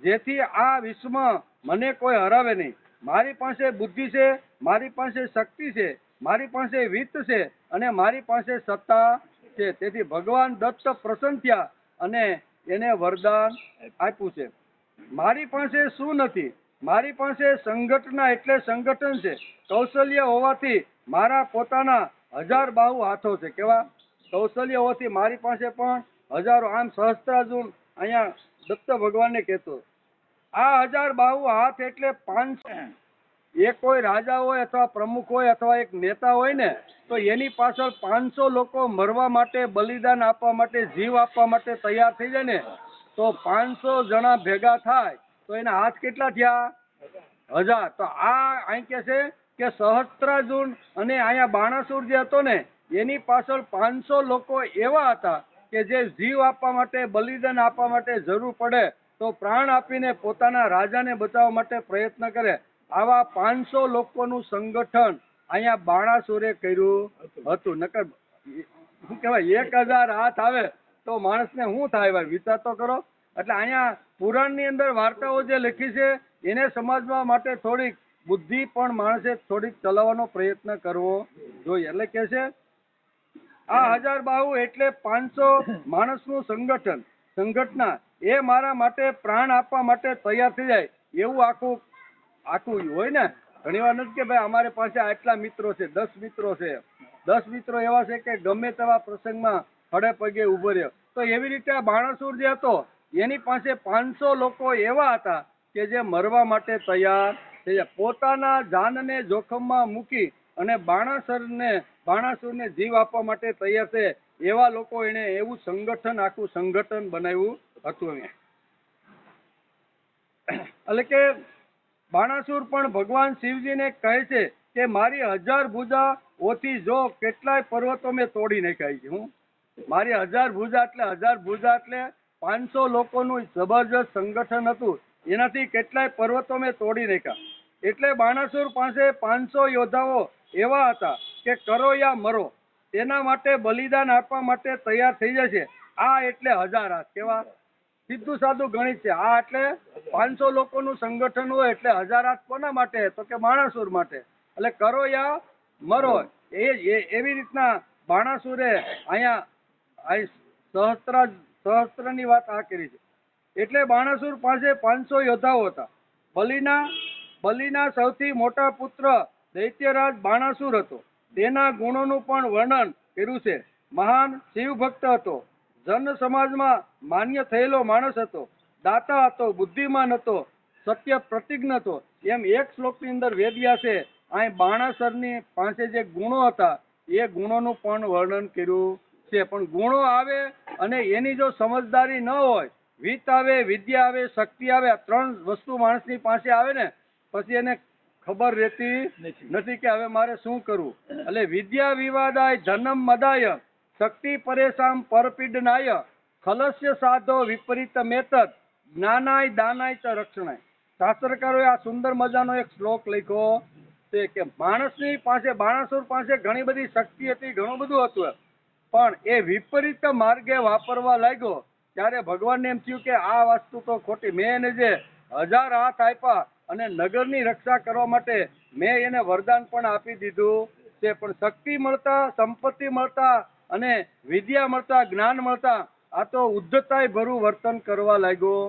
Speaker 1: જેથી આ વિશ્વમાં મને કોઈ હરાવે નહીં. મારી પાસે બુદ્ધિ છે, મારી પાસે શક્તિ છે, મારી પાસે વિત્ત છે અને મારી પાસે સત્તા છે. તેથી ભગવાન દત્ત પ્રસન્ન થયા અને એને વરદાન આપ્યું છે. મારી પાસે શું નથી? મારી પાસે સંગઠના એટલે સંગઠન છે. કૌશલ્ય હોવાથી મારા પોતાના 1000 બાહુ હાથો છે. કેવા? કૌશલ્ય હોવાથી મારી પાસે પણ હજારો, આમ સહસ્ત્રાર્જુન અહીંયા દત્ત ભગવાનને કહેતો. આ 1000 બાહુ હાથ એટલે 500. એ કોઈ રાજા હોય અથવા પ્રમુખ હોય અથવા એક નેતા હોય ને, તો એની પાછળ 500 લોકો મરવા માટે, બલિદાન આપવા માટે, જીવ આપવા માટે તૈયાર થઈ જાય ને, તો 500 જણા ભેગા થાય તો એના હાથ કેટલા થયા? 1000. તો આ અહીં કે છે કે સહસ્ત્રાર્જુન અને અહીંયા બાણાસુર જે હતો ને, એની પાછળ 500 લોકો એવા હતા કે જે જીવ આપવા માટે, બલિદાન આપવા માટે જરૂર પડે તો પ્રાણ આપીને પોતાના રાજાને બચાવવા માટે પ્રયત્ન કરે. આવા 500 લોકોનું સંગઠન અહીંયા બાણાસુરે કર્યું હતું. નકર શું કહેવાય, 1000 હાથ આવે તો માણસને શું થાય ભાઈ? વિચાર તો કરો. એટલે અહીંયા પુરાણની અંદર વાર્તાઓ જે લખી છે એને સમજવા માટે થોડીક બુદ્ધિ પણ માણસે થોડીક ચલાવવાનો પ્રયત્ન કરવો જોઈએ. એટલે કે છે આ 1000 બાહુ એટલે 500 માણસનું સંગઠન, સંગઠના. એ મારા માટે પ્રાણ આપવા માટે તૈયાર થઈ જાય એવું આખું હોય ને. ઘણી વાર નથી કે ભાઈ અમારી પાસે આટલા મિત્રો છે, 10 મિત્રો છે, 10 મિત્રો એવા છે કે ગમે તેવા પ્રસંગમાં ખડે પગે ઉભો રહ્યો. તો એવી રીતે આ બાણાસુર જે હતો એની પાસે 500 લોકો એવા હતા કે જે મરવા માટે તૈયાર થઈ જાય. પોતાના જાનને જોખમમાં મૂકી અને બાણાસુરને જીવ આપવા માટે તૈયાર છે એવા લોકો એને એવું સંગઠન, આખું સંગઠન બનાવ્યું હતું. એટલે કે બાણાસુર પણ ભગવાન શિવજીને કહે છે કે મારી 1000 ભુજાઓથી જો કેટલાય પર્વતો મેં તોડી નાખ્યા છે. હું મારી 1000 ભુજા એટલે 1000 ભુજા એટલે 500 લોકોનું જબરજસ્ત સંગઠન હતું. એનાથી કેટલાય પર્વતો મેં તોડી નાખ્યા. એટલે બાણાસુર પાસે 500 યોદ્ધાઓ એવા હતા કે કરો યા મરો, તેના માટે બલિદાન આપવા માટે તૈયાર થઈ જશે. આ એટલે 1000 હાથ. કેવા? સીધું સાદું ગણિત છે. આ એટલે 500 લોકોનું સંગઠન હોય એટલે 1000 હાથ કોના માટે? તો કે બાણાસુર માટે. એટલે કરો યા મરો. એવી રીતના બાણાસુરે અહીંયા સહસ્ત્રની વાત આ કરી છે. એટલે બાણાસુર પાસે 500 યોદ્ધાઓ હતા. બલિના સૌથી મોટા પુત્ર દૈત્યરાજ બાણાસુર હતો. તેના ગુણોનું પણ વર્ણન કર્યું છે. મહાન શિવ ભક્ત હતો, જન સમાજમાં માન્ય થયેલો માણસ હતો, દાતા હતો, બુદ્ધિમાન હતો, સત્ય પ્રતિજ્ઞ હતો. એમ એક શ્લોકની અંદર વેદવ્યાસે અહીં બાણાસુરની પાસે જે ગુણો હતા એ ગુણોનું પણ વર્ણન કર્યું છે. પણ ગુણો આવે અને એની જો સમજદારી ન હોય, વિત્ત આવે, વિદ્યા આવે, શક્તિ આવે, આ 3 વસ્તુ માણસની પાસે આવે ને પછી એને ખબર રહેતી નથી કે હવે મારે શું કરવું. એટલે વિદ્યા વિવાદાય ધનમ મદાય શક્તિ પરેશામ પરપીડનાય ખલસ્ય સાધો વિપરીત મેતદ જ્ઞાનાય દાનાય ચ રક્ષણાય. શાસ્ત્રકારોએ આ સુંદર મજાનો એક શ્લોક લખ્યો છે કે માણસની પાસે, બાણાસુર પાસે ઘણી બધી શક્તિ હતી, ઘણું બધું હતું, પણ એ વિપરીત માર્ગે વાપરવા લાગ્યો ત્યારે ભગવાનને એમ થયું કે આ વસ્તુ તો ખોટી. મેં એને જે 1000 હાથ આપ્યા અને નગરની રક્ષા કરવા માટે મેં એને વરદાન પણ આપી દીધું છે, પણ શક્તિ મળતા, સંપત્તિ મળતા અને વિદ્યા મળતા, જ્ઞાન મળતા આ તો ઉદ્ધતાય ભરું વર્તન કરવા લાગ્યો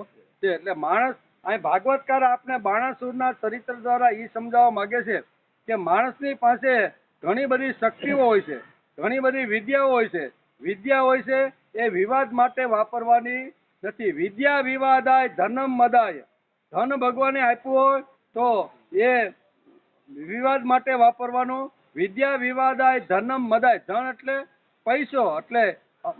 Speaker 1: છે. એટલે માણસ, અહીં ભાગવતકાર આપને બાણાસુરના ચરિત્ર દ્વારા એ સમજાવવા માંગે છે કે માણસની પાસે ઘણી બધી શક્તિઓ હોય છે, ઘણી બધી વિદ્યાઓ હોય છે. વિદ્યા હોય છે એ વિવાદ માટે વાપરવાની નથી. વિદ્યા વિવાદાય ધનમ મદાય. ધન ભગવાને આપ્યું હોય તો એ વિવાદ માટે વાપરવાનું. વિદ્યા વિવાદાય ધનમ મદાય. ધન એટલે પૈસો, એટલે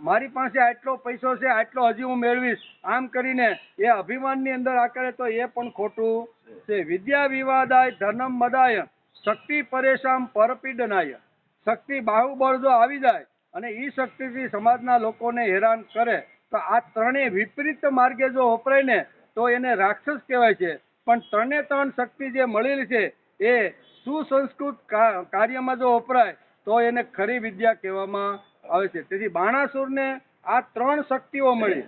Speaker 1: મારી પાસે આટલો પૈસો છે, આટલો હજી હું મેળવીશ, આમ કરીને એ અભિમાનની અંદર આ કરે તો એ પણ ખોટું છે. વિદ્યા વિવાદાય ધનમ મદાય શક્તિ પરેશામ પરપીડનાય. શક્તિ બાહુબળ જો આવી જાય અને એ શક્તિથી સમાજના લોકોને હેરાન કરે તો આ ત્રણેય વિપરીત માર્ગે જો વપરાય ને તો એને રાક્ષસ કહેવાય છે. પણ 3 શક્તિ જે મળેલી છે એ સુસંસ્કૃત કાર્યમાં જો વપરાય તો એને ખરી વિદ્યા કહેવામાં આવે છે. તેથી બાણાસુરને આ ત્રણ શક્તિઓ મળી.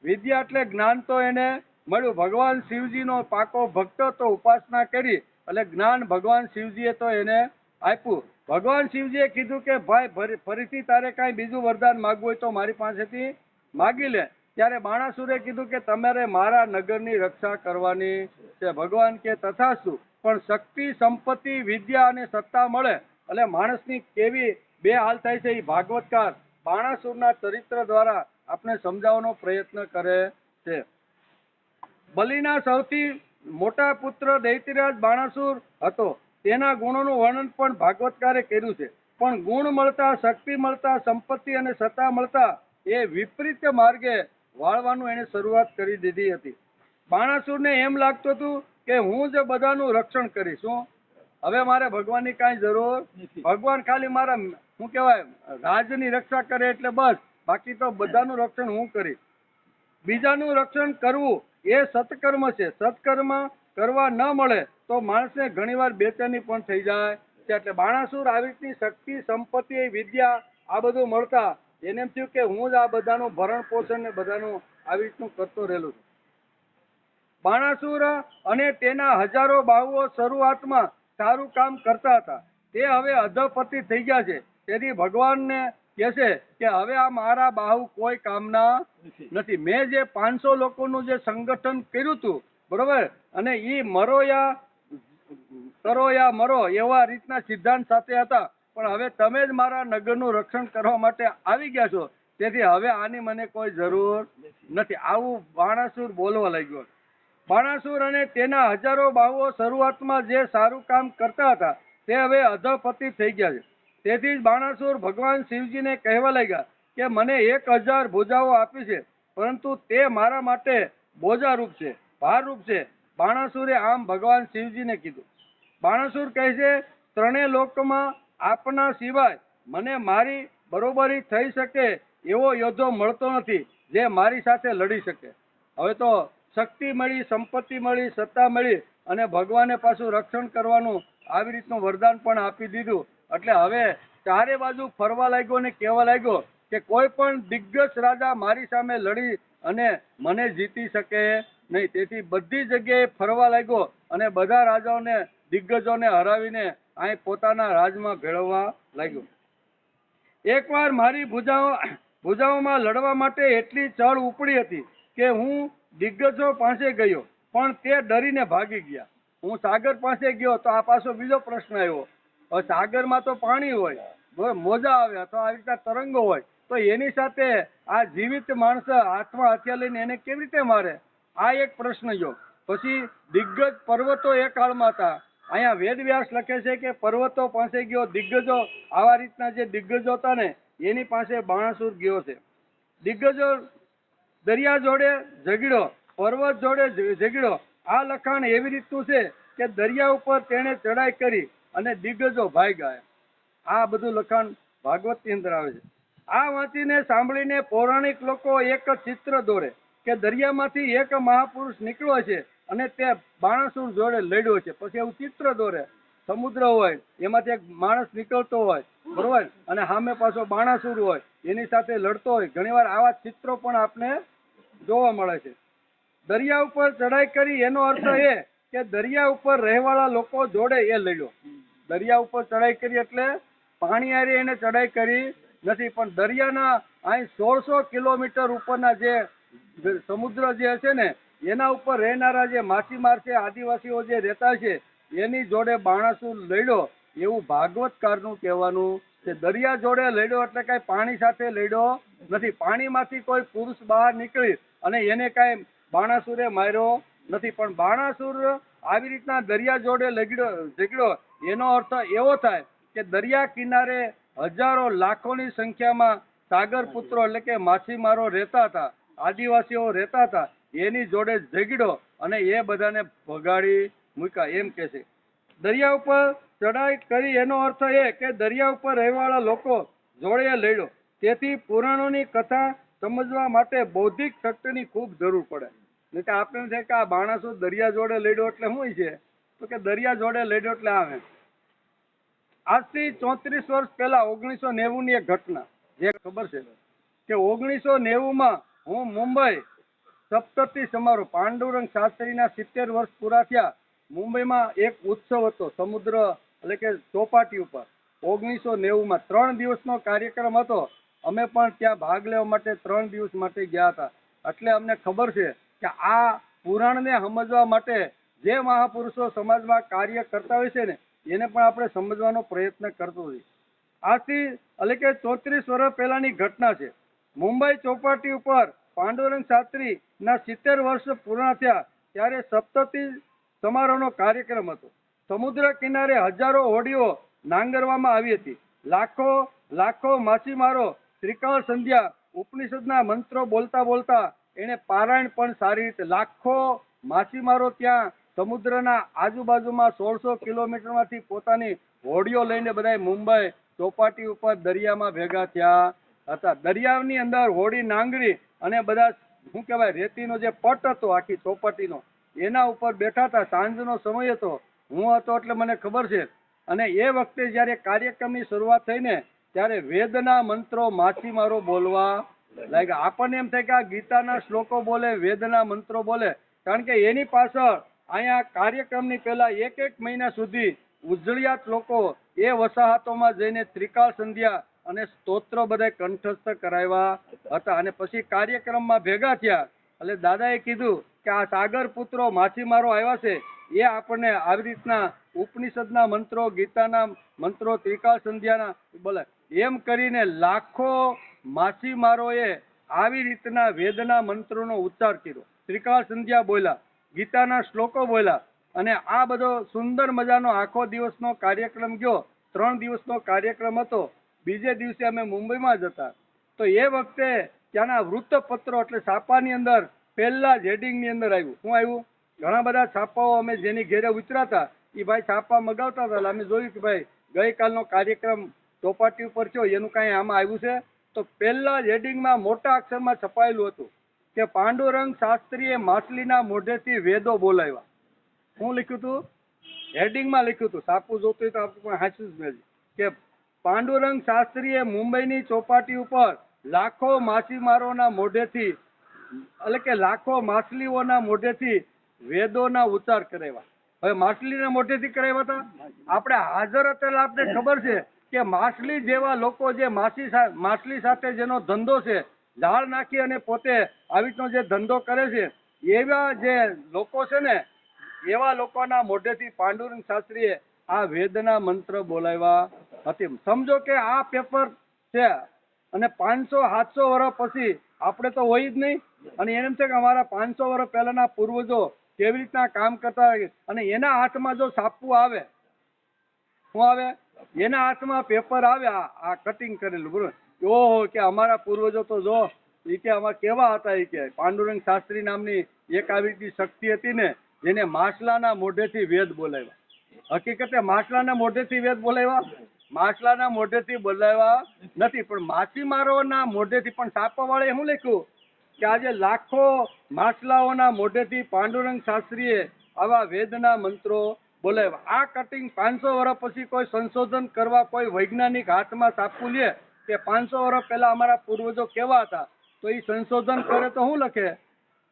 Speaker 1: વિદ્યા એટલે જ્ઞાન તો એને મળ્યું, ભગવાન શિવજીનો પાકો ભક્ત તો ઉપાસના કરી એટલે જ્ઞાન ભગવાન શિવજીએ તો એને આપ્યું. ભગવાન શિવજીએ કીધું કે ભાઈ ફરીથી તારે કાંઈ બીજું વરદાન માગવું હોય તો મારી પાસેથી માગી લે. ત્યારે બાણાસુરે કીધું કે તમારે મારા નગરની રક્ષા કરવાની છે. ભગવાન કે તથાસ્તુ, પણ શક્તિ, સંપત્તિ, વિદ્યા અને સત્તા મળે એટલે માણસની કેવી બે હાલ થાય છે એ ભાગવતકાર બાણાસુરના ચરિત્ર દ્વારા આપણે સમજાવવાનો પ્રયત્ન કરે છે. બલિના સૌથી મોટા પુત્ર દૈત્યરાજ બાણાસુર હતો. તેના ગુણોનું વર્ણન પણ ભાગવતકારે કર્યું છે. પણ ગુણ મળતા, શક્તિ મળતા, સંપત્તિ અને સત્તા મળતા એ વિપરીત માર્ગે વાળવાનું એને શરૂઆત કરી દીધી હતી. બાણાસુરને એમ લાગતું હતું કે હું જ બધાનું રક્ષણ કરીશ. શું હવે મારે ભગવાનની કાંઈ જરૂર નથી. ભગવાન ખાલી મારા શું કહેવાય રાજની રક્ષા કરે એટલે બસ, બાકી તો બધાનું રક્ષણ હું કરીશ. બીજાનું રક્ષણ કરવું એ સત્કર્મ છે. સત્કર્મ કરવા ન મળે તો માણસને ઘણીવાર બેચેની પણ થઈ જાય છે. એટલે બાણાસુર આવી રીતની શક્તિ, સંપત્તિ, વિદ્યા આ બધું મળતા એને એમ થયું કે હું જ આ બધાનું ભરણ પોષણ ને બધાનું આવી રીતનું કરતો રહેલું છું. બાણાસુર અને તેના હજારો બાહુઓ શરૂઆતમાં સારું કામ કરતા હતા. તે હવે અધપતિ થઈ ગયા છે. તેથી ભગવાનને કહે છે કે હવે આ મારા બાહુ કોઈ કામના નથી. મેં જે 500 લોકોનું જે સંગઠન કર્યું હતું બરોબર, અને ઈ મરો યા કરો યા મરો એવા રીતના સિદ્ધાંત સાથે હતા. પણ હવે તમે જ મારા નગરનું રક્ષણ કરવા માટે આવી ગયા છો, તેથી હવે આની મને કોઈ જરૂર નથી. આવું બાણાસુર બોલવા લાગ્યો. બાણાસુર અને તેના હજારો બાહુઓ શરૂઆતમાં જે સારું કામ કરતા હતા તે હવે અધપતિ થઈ ગયા છે. તેથી જ બાણાસુર ભગવાન શિવજીને કહેવા લાગ્યા કે મને 1000 ભુજાઓ આપી છે, પરંતુ તે મારા માટે બોજારૂપ છે, ભારરૂપ છે. બાણાસુરે આમ ભગવાન શિવજીને કીધું. બાણાસુર કહે છે, ત્રણેય લોકમાં આપના સિવાય મને મારી બરોબરી થઈ શકે એવો યોદ્ધો મળતો નથી જે મારી સાથે લડી શકે. હવે તો શક્તિ મળી, સંપત્તિ મળી, સત્તા મળી અને ભગવાને પાછું રક્ષણ કરવાનું આવી રીતનું વરદાન પણ આપી દીધું. એટલે હવે ચારે બાજુ ફરવા લાગ્યો અને કહેવા લાગ્યો કે કોઈ પણ દિગ્ગજ રાજા મારી સામે લડી અને મને જીતી શકે નહીં. તેથી બધી જગ્યાએ ફરવા લાગ્યો અને બધા રાજાઓને, દિગ્ગજોને હરાવીને અહીં પોતાના રાજમાં ભેળવવા લાગ્યો. એકવાર મારી ભુજાઓમાં લડવા માટે એટલી ચળ ઉપડી હતી કે હું દિગ્ગજો પાસે ગયો, પણ તે ડરીને ભાગી ગયા. હું સાગર પાસે ગયો તો આ પાછો બીજો પ્રશ્ન આવ્યો. હવે સાગરમાં તો પાણી હોય, મોજા આવે અથવા આવી રીતના તરંગો હોય, તો એની સાથે આ જીવિત માણસ હાથમાં હથિયાર લઈને એને કેવી રીતે મારે? આ એક પ્રશ્ન ગયો. પછી દિગ્ગજ પર્વતો એ કાળમાં હતા. અહીંયા વેદવ્યાસ લખે છે કે પર્વતો પાસે ગયો, દિગ્ગજો આવા રીતના જે દિગ્ગજો હતા ને એની પાસે બાણાસુર ગયો છે. દિગ્ગજો દરિયા જોડે ઝઘડ્યો, પર્વત જોડે ઝઘડ્યો. આ લખાણ એવી રીતનું છે કે દરિયા ઉપર તેણે ચડાઈ કરી અને દિગ્ગજો ભાગ્યા. આ બધું લખાણ ભાગવતની અંદર આવે છે. આ વાંચીને સાંભળીને પૌરાણિક લોકો એક ચિત્ર દોરે કે દરિયામાંથી એક મહાપુરુષ નીકળ્યો છે અને તે બાણાસુર જોડે લડ્યો છે. પછી એવું ચિત્ર દોરે, સમુદ્ર હોય એમાંથી એક માણસ નીકળતો હોય બરોબર, અને સામે પાછો બાણાસુર હોય એની સાથે લડતો હોય. ઘણીવાર આવા ચિત્રો પણ આપણે જોવા મળે છે. દરિયા ઉપર ચડાઈ કરી એનો અર્થ એ કે દરિયા ઉપર રહેવાળા લોકો જોડે એ લડ્યો. દરિયા ઉપર ચડાઈ કરી એટલે પાણી આરે એને ચડાઈ કરી નથી, પણ દરિયાના અહીં 1600 કિલોમીટર ઉપરના જે સમુદ્ર જે છે ને એના ઉપર રહેનારા જે માછીમાર છે, આદિવાસીઓ જે રહેતા છે એની જોડે બાણાસુર લડ્યો એવું ભાગવતકારનું કહેવાનું છે. દરિયા જોડે લડ્યો એટલે કઈ પાણી સાથે લડ્યો નથી. પાણીમાંથી કોઈ પુરુષ બહાર નીકળી અને એને કઈ બાણાસુરે માર્યો નથી. પણ બાણાસુર આવી રીતના દરિયા જોડે ઝઘડ્યો એનો અર્થ એવો થાય કે દરિયા કિનારે હજારો લાખોની સંખ્યામાં સાગર પુત્રો એટલે કે માછીમારો રહેતા હતા, આદિવાસીઓ રહેતા હતા, એની જોડે ઝઘડ્યો અને એ બધાને ભગાડી મૂક્યા એમ કે છે. દરિયા ઉપર ચડાઈ કરી એનો અર્થ એ કે દરિયા ઉપર રહેવાળા લોકો જોડે લડ્યો. તેથી પુરાણોની કથા સમજવા માટે બૌદ્ધિક શક્તિની ખૂબ જરૂર પડે. નહીં કે આપણે છે કે આ બાણાસુર દરિયા જોડે લડ્યો એટલે શું છે, તો કે દરિયા જોડે લડ્યો એટલે આવે. આજથી 34 વર્ષ પહેલા 1990 ની એક ઘટના જે ખબર છે. કે 1990 હું મુંબઈ સપ્તતી સમારોહ પાંડુરંગ શાસ્ત્રીના 70 વર્ષ પૂરા થયા. મુંબઈમાં એક ઉત્સવ હતો સમુદ્ર એટલે કે ચોપાટી ઉપર 1990 3 દિવસનો કાર્યક્રમ હતો. અમે પણ ત્યાં ભાગ લેવા માટે 3 દિવસ માટે ગયા હતા. એટલે અમને ખબર છે કે આ પુરાણને સમજવા માટે જે મહાપુરુષો સમાજમાં કાર્ય કરતા હોય છે ને એને પણ આપણે સમજવાનો પ્રયત્ન કરતો હોઈએ. આથી એટલે કે 34 વર્ષ પહેલાની ઘટના છે. મુંબઈ ચોપાટી ઉપર પાંડુરંગ શાસ્ત્રી ના 70 વર્ષ પૂર્ણ થયા ત્યારે સપ્તતી સમારોહનો કાર્યક્રમ હતો. સમુદ્ર કિનારે હજારો હોડીઓ નાંગરવામાં આવી હતી. લાખો માછીમારો ત્રિકાળ સંધ્યા ઉપનિષદના મંત્રો બોલતા બોલતા એને પારાયણ પણ સારી રીતે લાખો માછીમારો ત્યાં સમુદ્રના આજુબાજુમાં 1600 કિલોમીટરમાંથી પોતાની હોડીઓ લઈને બધા મુંબઈ ચોપાટી ઉપર દરિયામાં ભેગા થયા હતા. દરિયાની અંદર હોડી નાંગરી અને બધા શું કહેવાય રેતીનો જે પટ હતો આખી ચોપાટીનો એના ઉપર બેઠા હતા. સાંજનો સમય હતો. હું હતો એટલે મને ખબર છે. અને એ વખતે જ્યારે કાર્યક્રમની શરૂઆત થઈ ને ત્યારે વેદના મંત્રો માછીમારો બોલવા લાગ્યા. આપણને એમ થાય કે આ ગીતાના શ્લોકો બોલે, વેદના મંત્રો બોલે, કારણ કે એની પાછળ અહીંયા કાર્યક્રમની પહેલા એક મહિના સુધી ઉજળિયાત લોકો એ વસાહતોમાં જઈને ત્રિકાળ સંધ્યા અને સ્તોત્ર બધા કંઠસ્થ કરાવ્યા હતા. અને પછી કાર્યક્રમમાં ભેગા થયા એટલે દાદાએ કીધું કે આ સાગર પુત્રો માછીમારો આવ્યા છે એ આપણને આવી રીતના ઉપનિષદના મંત્રો, ગીતાના મંત્રો, ત્રિકાળ સંધ્યાના બોલે એમ કરીને લાખો માછીમારોએ આવી રીતના વેદના મંત્રોનો ઉચ્ચાર કર્યો, ત્રિકાળ સંધ્યા બોલ્યા, ગીતાના શ્લોકો બોલ્યા અને આ બધો સુંદર મજાનો આખો દિવસનો કાર્યક્રમ ગયો. 3 દિવસનો કાર્યક્રમ હતો. બીજે દિવસે અમે મુંબઈમાં જ હતા. તો એ વખતે ત્યાંના વૃત્તપત્રો એટલે છાપાની અંદર પહેલા જ હેડિંગની અંદર આવ્યું. શું આવ્યું? ઘણા બધા છાપાઓ અમે જેની ઘેરે ઉતરાતા એ ભાઈ છાપા મગાવતા હતા. અમે જોયું કે ભાઈ ગઈકાલનો કાર્યક્રમ ચોપાટી ઉપર થયો એનું કાંઈ આમાં આવ્યું છે? તો પહેલા જ હેડિંગમાં મોટા અક્ષરમાં છપાયેલું હતું કે પાંડુરંગ શાસ્ત્રીએ માછલીના મોઢેથી વેદો બોલાવ્યા. શું લખ્યું હતું? હેડિંગમાં લખ્યું હતું. છાપું જોતું હોય તો આપણે પણ હાંચું જ કે પાંડુરંગ શાસ્ત્રીએ મુંબઈની ચોપાટી ઉપર લાખો માછીમારોના મોઢેથી એટલે કે લાખો માછલીઓના મોઢેથી વેદોના ઉચ્ચાર કરાવ્યા. હવે માછલીના મોઢેથી કરાવ્યા હતા. આપણે હાજર હતા આપણે ખબર છે કે માછલી જેવા લોકો જે માછલી સાથે જેનો ધંધો છે, ઝાડ નાખી અને પોતે આવી રીતનો જે ધંધો કરે છે એવા જે લોકો છે ને એવા લોકોના મોઢેથી પાંડુરંગ શાસ્ત્રીએ આ વેદના મંત્ર બોલાવ્યા હતી. સમજો કે આ પેપર છે અને 500-700 વર્ષ પછી આપણે તો હોય જ નહીં. અને એમ છે કે અમારા 500 વર્ષ પહેલાના પૂર્વજો કેવી રીતના કામ કરતા હોય અને એના હાથમાં જો છાપવું આવે, શું આવે? એના હાથમાં પેપર આવે આ કટિંગ કરેલું, બરોબર? ઓહો કે અમારા પૂર્વજો તો જો એ કે અમારા કેવા હતા. એ કે પાંડુરંગ શાસ્ત્રી નામની એક આવી રીતની શક્તિ હતી ને જેને માછલાના મોઢેથી વેદ બોલાવ્યા. હકીકતે માછલાના મોઢેથી વેદ બોલાવ્યા? માછલાના મોઢેથી બોલાવ્યા નથી, પણ માછીમારોના મોઢેથી. પણ છાપાવાળાએ શું લખ્યું કે આજે લાખો માછલાઓના મોઢેથી પાંડુરંગ શાસ્ત્રીએ આવા વેદના મંત્રો બોલાવ્યા. આ કટિંગ 500 વર્ષ પછી કોઈ સંશોધન કરવા કોઈ વૈજ્ઞાનિક હાથમાં છાપવું લે કે 500 વર્ષ પહેલા અમારા પૂર્વજો કેવા હતા, તો એ સંશોધન કરે તો શું લખે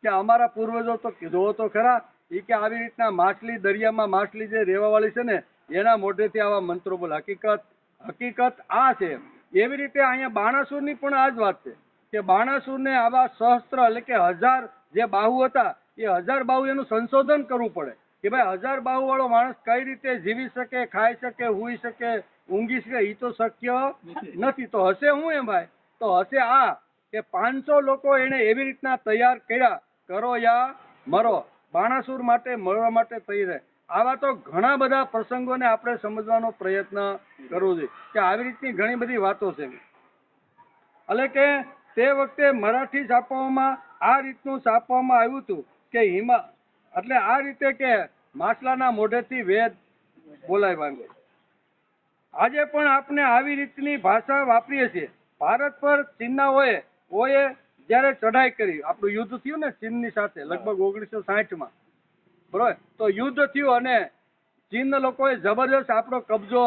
Speaker 1: કે અમારા પૂર્વજો તો કીધો તો ખરા એ કે આવી રીતના માછલી દરિયામાં માછલી જે રહેવાવાળી છે ને એના મોઢેથી આવા મંત્રો બોલે. હકીકત આ છે. એવી રીતે અહીંયા બાણાસુરની પણ આ જ વાત છે કે બાણાસુરને આવા સહસ્ત્ર એટલે કે 1000 જે બાહુ હતા એ 1000 બાહુ એનું સંશોધન કરવું પડે કે ભાઈ 1000 બાહુ વાળો માણસ કઈ રીતે જીવી શકે, ખાઈ શકે, હુઈ શકે, ઊંઘી શકે. એ તો શક્ય નથી. તો હશે હું એમ ભાઈ? તો હશે આ કે 500 લોકો એને એવી રીતના તૈયાર કર્યા, કરો યા મરો, બાણાસુર માટે મરવા માટે તૈયાર. આવા તો ઘણા બધા પ્રસંગોને આપણે સમજવાનો પ્રયત્ન કરવો જોઈએ કે આવી રીતની ઘણી બધી વાતો છે. એટલે કે તે વખતે મરાઠી છાપાઓમાં આ રીતનું છાપવામાં આવ્યું હતું કે એટલે આ રીતે કે માછલાના મોઢેથી વેદ બોલાવ્યા. આજે પણ આપણે આવી રીતની ભાષા વાપરીએ છીએ. ભારત પર ચીનનાઓએ જ્યારે ચઢાઈ કરી, આપણું યુદ્ધ થયું ને ચીનની સાથે લગભગ 1960માં, બરોબર? તો યુદ્ધ થયું અને ચીન લોકોએ જબરજસ્ત આપણો કબજો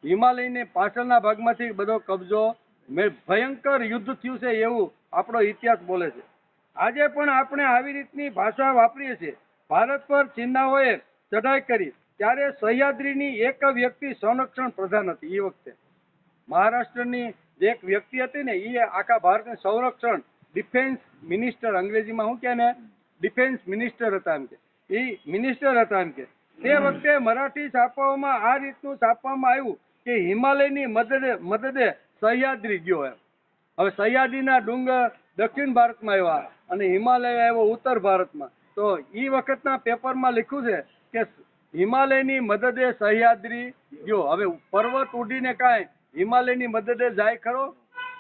Speaker 1: હિમાલયની પાછળના ભાગમાંથી બધો કબજો ભયંકર યુદ્ધ થયું છે એવું આપણો ઇતિહાસ બોલે છે. આજે પણ આપણે આવી રીતની ભાષા વાપરીએ છીએ. ભારત પર ચીનાઓએ ચઢાઈ કરી ત્યારે સહ્યાદ્રીની એક વ્યક્તિ સંરક્ષણ પ્રધાન હતી. એ વખતે મહારાષ્ટ્રની જે એક વ્યક્તિ હતી ને, એ આખા ભારતને સંરક્ષણ ડિફેન્સ મિનિસ્ટર, અંગ્રેજીમાં શું કે ને, ડિફેન્સ મિનિસ્ટર હતા એમ કે, એ મિનિસ્ટર હતા એમ કે. તે વખતે મરાઠી છાપાઓમાં આ રીતનું છાપવામાં આવ્યું કે હિમાલયની મદદે સહ્યાદ્રી ગયો એમ. હવે સહ્યાદ્રીના ડુંગર દક્ષિણ ભારતમાં આવ્યા અને હિમાલય આવ્યો ઉત્તર ભારતમાં. તો એ વખતના પેપરમાં લખ્યું છે કે હિમાલયની મદદે સહ્યાદ્રી ગયો. હવે પર્વત ઉડીને કાંઈ હિમાલયની મદદે જાય ખરો?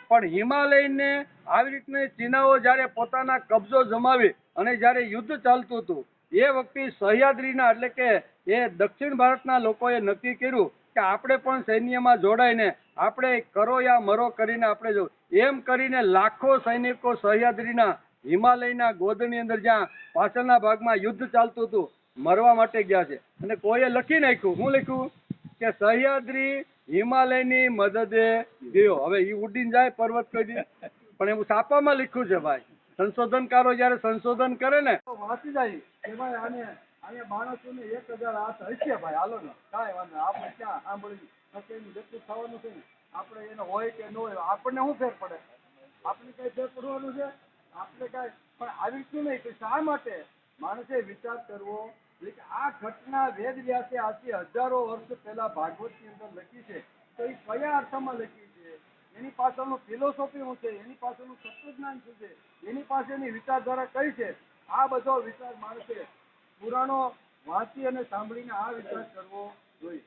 Speaker 1: પણ હિમાલયને આવી રીતના ચીનાઓ જ્યારે પોતાના કબજો જમાવી અને જ્યારે યુદ્ધ ચાલતું હતું એ વખતે સહ્યાદ્રીના એટલે કે એ દક્ષિણ ભારતના લોકોએ નક્કી કર્યું કે આપણે પણ સૈન્યમાં જોડાઈને આપણે કરો યા મરો કરીને આપણે જો એમ કરીને લાખો સૈનિકો સહ્યાદ્રીના હિમાલયના ગોદની અંદર જ્યાં પાછળના ભાગમાં યુદ્ધ ચાલતું હતું મરવા માટે ગયા છે. અને કોઈએ લખી નાખ્યું, શું લખ્યું કે સહ્યાદ્રી હિમાલયની મદદે ગયો. હવે એ ઉડીને જાય પર્વત કદી, પણ એવું છાપામાં લખ્યું છે ભાઈ. સંશોધનકારો જયારે સંશોધન કરે ને તો વાંચી જાય કે ભાઈ આને માણસોને 1000 હાથ હશે ભાઈ, હાલો ને કાંઈ વાંધો આપણે ક્યાં સાંભળી જેટલું થવાનું છે ને આપણે એને હોય કે ન હોય આપણને શું ફેર પડે? આપણે કઈ ફેર પડવાનું છે? આપણે કાંઈ પણ આવી રીતનું નહીં કે શા માટે માણસે વિચાર કરવો કે આ ઘટના વેદ વ્યાસે આજથી હજારો વર્ષ પહેલા ભાગવતની અંદર લખી છે તો એ કયા અર્થમાં લખી છે, એની પાછળનું ફિલોસોફી શું છે, એની પાછળનું તત્વજ્ઞાન શું છે, એની પાસેની વિચારધારા કઈ છે, આ બધો વિચાર માણસે પુરાણો વાંચી અને સાંભળીને આ વિચાર કરવો જોઈએ.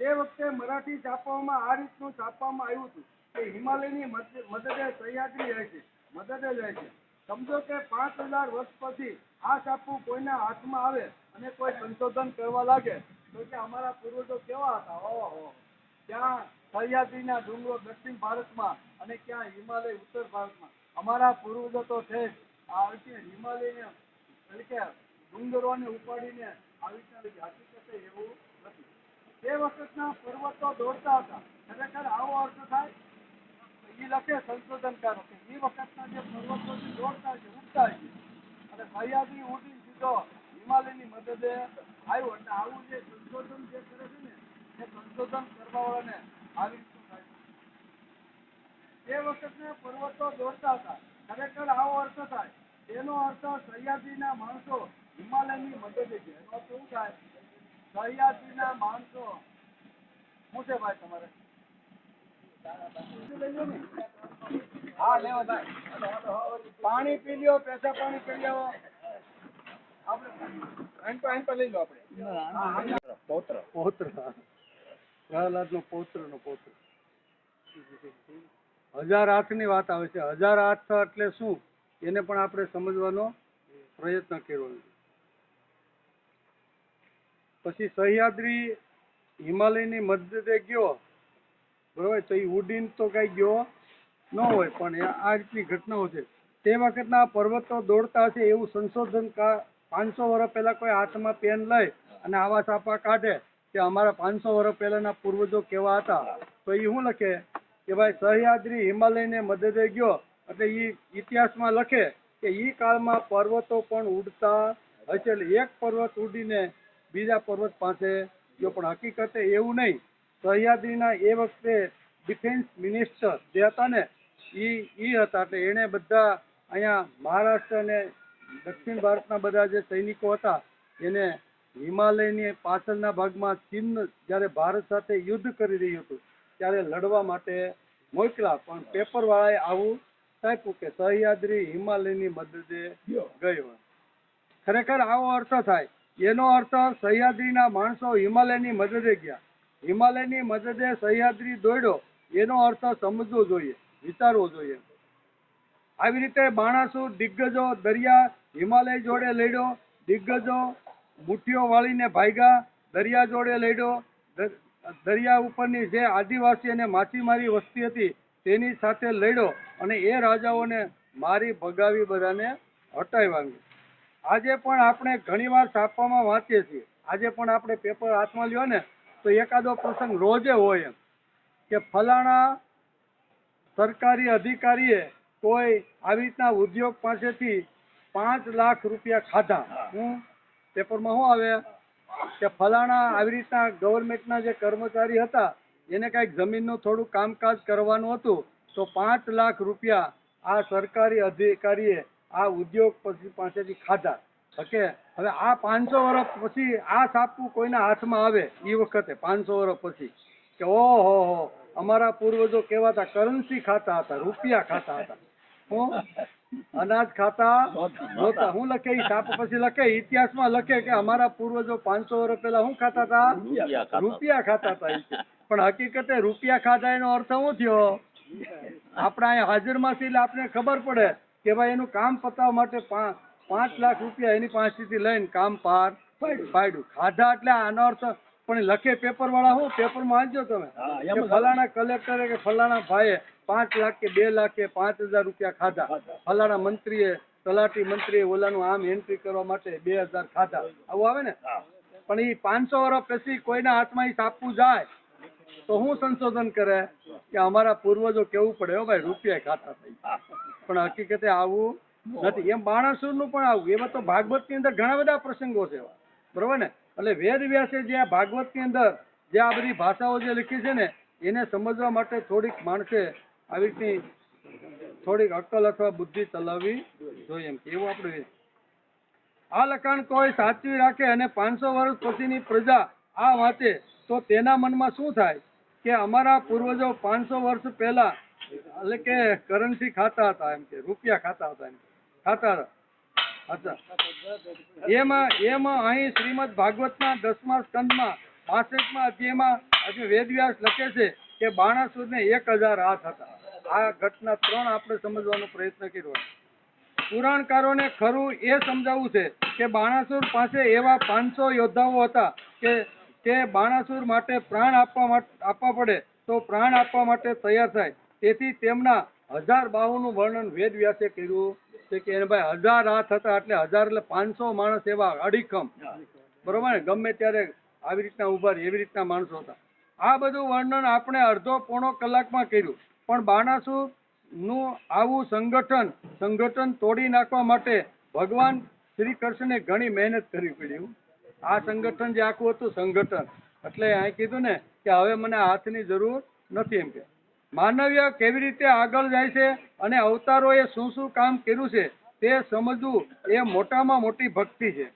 Speaker 1: તે વખતે મરાઠી છાપાઓમાં આ રીતનું છાપવામાં આવ્યું હતું કે હિમાલયની મદદે સહ્યાદ્રી જાય છે, મદદે જાય છે. સમજો કે 5000 વર્ષ પછી આ છાપું કોઈના હાથમાં આવે અને કોઈ સંશોધન કરવા લાગે તો કે અમારા પૂર્વજો કેવા હતા, ઓહો, ક્યાં સહ્યાદ્રીના ડુંગરો દક્ષિણ ભારતમાં અને ક્યાં હિમાલય ઉત્તર ભારતમાં. અમારા પૂર્વજો તો છે આ હિમાલયને એટલે કે ડુંગરોને ઉપાડીને આવી રીતના હકીકતે એવું નથી. તે વખતના પર્વતો દોડતા હતા. ખરેખર આવો અર્થ થાય? એ લખે સંશોધનકારો કે એ વખતના જે પર્વતો દોડતા છે, ઉડતા છે અને સહ્યાદ્રી ઉડીને સીધો હિમાલયની મદદે આવ્યો. એટલે આવું જે સંશોધન જે કરે છે ને એ સંશોધન કરવાવાળાને આવી રીતનું થાય છે. તે વખતના પર્વતો દોડતા હતા. ખરેખર આવો અર્થ થાય? એનો અર્થ સહ્યાદ્રીના માણસો હિમાલયની મદદે છે. એનો અર્થ શું થાય? સહ્યાદ્રીના માણસો શું છે ભાઈ તમારે? હા લેવો ભાઈ, પાણી પી લ્યો, પેસા પાણી પી લ્યો. આપણે લઈ લો આપણે પૌત્ર પ્રહલાદ નો પૌત્ર 1000 હાથની વાત આવે છે. 1000 હાથ એટલે શું એને પણ આપણે સમજવાનો પ્રયત્ન કર્યો. પછી સહ્યાદ્રી હિમાલયની મદદે ગયો બરોબર, તો એ ઉડીને તો કઈ ગયો ન હોય, પણ આ રીતની ઘટનાઓ છે. તે વખતના પર્વતો દોડતા હશે એવું સંશોધન 500 વર્ષ પહેલા કોઈ હાથમાં પેન લઈ અને આવા છાપા કાઢે કે અમારા 500 વર્ષ પહેલાના પૂર્વજો કેવા હતા, તો એ શું લખે કે ભાઈ સહ્યાદ્રી હિમાલયને મદદે ગયો. એટલે એ ઇતિહાસમાં લખે કે એ કાળમાં પર્વતો પણ ઉડતા હશે. એટલે એક પર્વત ઉડીને બીજા પર્વત પાસે ગયો, પણ હકીકતે એવું નહીં. સહ્યાદ્રીના એ વખતે ડિફેન્સ મિનિસ્ટર જે હતા ને એ હતા. એટલે એણે બધા અહીંયા મહારાષ્ટ્ર અને દક્ષિણ ભારતના બધા જે સૈનિકો હતા એને હિમાલયની પાછળના ભાગમાં ચીન જ્યારે ભારત સાથે યુદ્ધ કરી રહ્યું હતું ત્યારે લડવા માટે મોકલા. પણ પેપરવાળાએ આવું આપ્યું કે સહ્યાદ્રી હિમાલયની મદદે ગયો. ખરેખર આવો અર્થ થાય? એનો અર્થ સહ્યાદ્રીના માણસો હિમાલયની મદદે ગયા, હિમાલયની મદદે સહ્યાદ્રી દોડ્યો. એનો અર્થ સમજવો જોઈએ, વિચારવો જોઈએ. આવી રીતે બાણાસુર દિગ્ગજો દરિયા હિમાલય જોડે લડ્યો, દિગ્ગજો મુઠ્ઠીઓ વાળીને ભાગ્યા, દરિયા જોડે લડ્યો. દરિયા ઉપરની જે આદિવાસી અને માછીમારી વસ્તી હતી તેની સાથે લડ્યો અને એ રાજાઓને મારી ભગાવી બધાને હટાવ્યા. આજે પણ આપણે ઘણીવાર છાપામાં વાંચીએ છીએ. આજે પણ આપણે પેપર હાથમાં લ્યો ને તો એકાદો પ્રસંગ રોજે હોય એમ કે ફલાણા સરકારી અધિકારીએ કોઈ આવી રીતના ઉદ્યોગ પાસેથી 5 લાખ રૂપિયા ખાધા. હું પેપરમાં શું આવે કે ફલાણા આવી રીતના ગવર્મેન્ટના જે કર્મચારી હતા એને કાંઈક જમીનનું થોડું કામકાજ કરવાનું હતું તો 5 લાખ રૂપિયા આ સરકારી અધિકારીએ આ ઉદ્યોગપતિ પાસેથી ખાધા. ઓકે, હવે આ 500 વર્ષ પછી આ છાપું કોઈના હાથમાં આવે એ વખતે 500 વર્ષ પછી કે ઓહો અમારા પૂર્વજો કેવા હતા, કરન્સી ખાતા હતા, રૂપિયા ખાતા હતા, હું અનાજ ખાતા નહોતા. હું લખે એ છાપ પછી લખે ઇતિહાસમાં લખે કે અમારા પૂર્વજો 500 વર્ષ પહેલા શું ખાતા હતા, રૂપિયા ખાતા હતા. પણ હકીકતે રૂપિયા ખાધા એનો અર્થ શું થયો? આપણા અહીંયા હાજરમાંથી એટલે આપણે ખબર પડે કે ભાઈ એનું કામ પતાવવા માટે 5 લાખ રૂપિયા એની પાસેથી લઈને કામ પાર પાડ્યું. ખાધા એટલે આનો અર્થ પણ લખે પેપર વાળા, હું પેપરમાં વાંચજો તમે કે ફલાણા કલેક્ટરે કે ફલાણા ભાઈએ 5 લાખ કે 2 લાખ કે 5,000 રૂપિયા ખાધા, ફલાણા મંત્રીએ તલાટી મંત્રીએ ઓલાનું આમ એન્ટ્રી કરવા માટે 2,000 ખાધા, આવું આવે ને. પણ એ 500 વર્ષ પછી કોઈના હાથમાં એ છાપવું જાય તો હું સંશોધન કરે કે અમારા પૂર્વજો કેવું પડે હો ભાઈ રૂપિયા ખાતા થઈ. પણ હકીકતે આવું નથી. એમ બાણાસુરનું પણ આવું. એમાં તો ભાગવતની અંદર ઘણા બધા પ્રસંગો છે, બરોબર ને. એટલે વેદ વ્યાસે જે આ ભાગવતની અંદર જે આ બધી ભાષાઓ જે લખી છે ને એને સમજવા માટે થોડીક માણસે આવી રીતની થોડીક અક્કલ અથવા બુદ્ધિ ચલાવવી જોઈએ. એમ એવું આપણે આ લખાણ કોઈ સાચવી રાખે અને 500 વર્ષ પછીની પ્રજા આ વાંચે તો તેના મનમાં શું થાય કે અમારા પૂર્વજો 500 વર્ષ પહેલા એટલે કે કરન્સી ખાતા હતા, એમ કે રૂપિયા ખાતા હતા, એમ ખાતા હતા. અચ્છા, એમાં અહીં શ્રીમદ ભાગવતના 10મા સ્કંદમાં 62મા અધ્યાયમાં હજુ વેદવ્યાસ લખે છે કે બાણાસુરને 1000 હાથ હતા. આ ઘટના 3 આપણે સમજવાનો પ્રયત્ન કર્યો. પુરાણકારોને ખરું એ સમજાવવું છે કે બાણાસુર પાસે એવા 500 યોદ્ધાઓ હતા કે બાણાસુર માટે પ્રાણ આપવા પડે તો પ્રાણ આપવા માટે તૈયાર થાય. તેથી તેમના 1000 બાહુનું વર્ણન વેદવ્યાસે કર્યું છે કે એને ભાઈ 1000 હાથ હતા એટલે 1000 એટલે 500 માણસ એવા અડીખમ, બરોબર ને, ગમે ત્યારે આવી રીતના ઉભા રહે એવી રીતના માણસો હતા. આ બધું વર્ણન આપણે અડધો પોણો કલાકમાં કર્યું. પણ બાણાસુર નું આવું સંગઠન તોડી નાખવા માટે ભગવાન શ્રી કૃષ્ણને ઘણી મહેનત કરવી પડી. આ સંગઠન જે આખું હતું સંગઠન એટલે અહીં કીધું ને કે હવે મને હાથની જરૂર નથી. એમ કે માનવીય કેવી રીતે આગળ જાય છે અને અવતારોએ શું શું કામ કર્યું છે તે સમજવું એ મોટામાં મોટી ભક્તિ છે.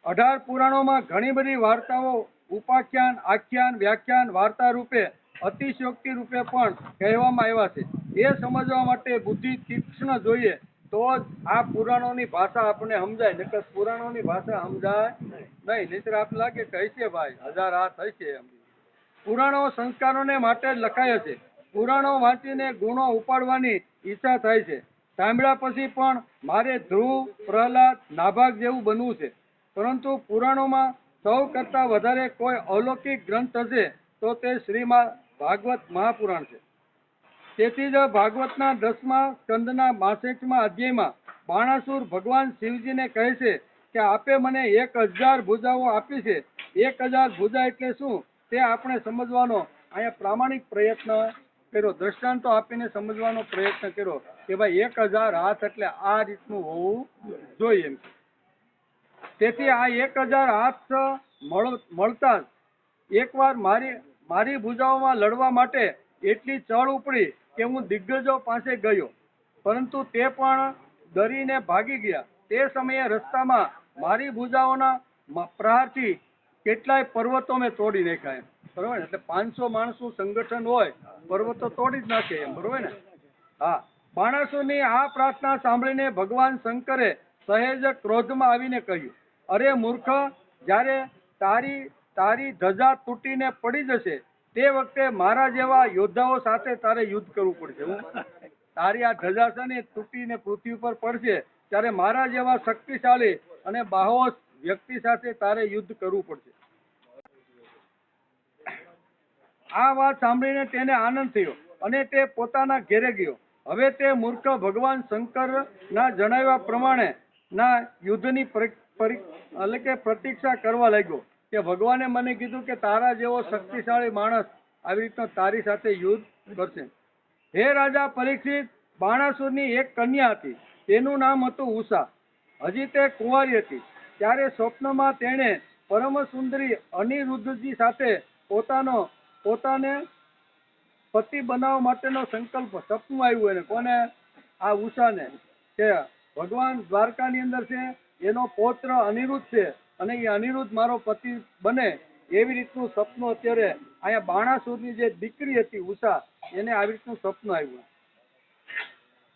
Speaker 1: 18 પુરાણોમાં ઘણી બધી વાર્તાઓ ઉપાખ્યાન, આખ્યાન, વ્યાખ્યાન, વાર્તા રૂપે, અતિશયોક્તિ રૂપે પણ કહેવામાં આવ્યા છે. એ સમજવા માટે બુદ્ધિ તીક્ષ્ણ જોઈએ તો જ આ પુરાણોની ભાષા આપણને સમજાય. નકર પુરાણોની ભાષા સમજાય નહીં. નહીતર આપણે લાગે કે હશે ભાઈ 1000 હાથ હશે. પુરાણો સંસ્કારોને માટે જ લખાયા છે. પુરાણો વાંચીને ગુણો ઉપાડવાની ઈચ્છા થાય છે. સાંભળ્યા પછી પણ મારે ધ્રુવ, પ્રહલાદ, નાભાગ જેવું બનવું છે. પરંતુ પુરાણોમાં સૌ કરતા વધારે કોઈ અલૌકિક ગ્રંથ હશે તો તે શ્રીમદ ભાગવત મહાપુરાણ છે. તેથી જ ભાગવતના 10મા સ્કંદના 62મા અધ્યાયમાં બાણાસુર ભગવાન શિવજીને કહે છે કે આપે મને 1000 ભુજાઓ આપી છે. 1000 ભુજા એટલે શું તે આપણે સમજવાનો અહીંયા પ્રામાણિક પ્રયત્ન કર્યો. દ્રષ્ટાંતો આપીને સમજવાનો પ્રયત્ન કર્યો કે ભાઈ 1000 હાથ એટલે આ રીતનું હોવું જોઈએ. એમ તેથી આ 1000 હાથ મળતા જ એકવાર મારી ભુજાઓમાં લડવા માટે એટલી ચળ ઉપડી કે હું દિગ્ગજો પાસે ગયો, પરંતુ તે પણ ડરીને ભાગી ગયા. તે સમયે રસ્તામાં મારી ભુજાઓના પ્રહારથી કેટલાય પર્વતો મેં તોડી નાખ્યા. એમ બરોબર ને. એટલે 500 માણસનું સંગઠન હોય, પર્વતો તોડી જ નાખે. એમ બરોબર ને. હા, બાણાસુરની આ પ્રાર્થના સાંભળીને ભગવાન શંકરે સહેજ ક્રોધમાં આવીને કહ્યું, અરે મૂર્ખ, જ્યારે તારી ધજા તૂટીને પડી જશે તે વખતે મારા જેવા યોદ્ધાઓ સાથે તારે યુદ્ધ કરવું પડશે. તારી આ ધજા છે ને તૂટીને પૃથ્વી પર પડશે ત્યારે મારા જેવા શક્તિશાળી અને બાહોશ વ્યક્તિ સાથે તારે યુદ્ધ કરવું પડશે. આ વાત સાંભળીને તેને આનંદ થયો અને તે પોતાના ઘેરે ગયો. હવે તે મૂર્ખ ભગવાન શંકરના જણાવ્યા પ્રમાણે ના યુદ્ધની એટલે કે પ્રતીક્ષા કરવા લાગ્યો કે ભગવાને મને કીધું કે તારા જેવો શક્તિશાળી માણસ આવી રીતનો તારી સાથે યુદ્ધ કરશે. હે રાજા પરીક્ષિત, બાણાસુરની એક કન્યા હતી, તેનું નામ હતું ઉષા. હજી તે કુંવારી હતી ત્યારે સ્વપ્નમાં તેણે પરમ સુંદરી અનિરુદ્ધજી સાથે પોતાને પતિ બનાવવા માટેનો સંકલ્પ સપનું આવ્યું. એને કોને? આ ઉષાને, કે ભગવાન દ્વારકાની અંદર છે, એનો પૌત્ર અનિરુદ્ધ છે અને એ અનિરુદ્ધ મારો પતિ બને, એવી રીતનું સપનું અત્યારે અહીંયા બાણાસુરની જે દીકરી હતી ઉષા, એને આવી રીતનું સપનું આવ્યું.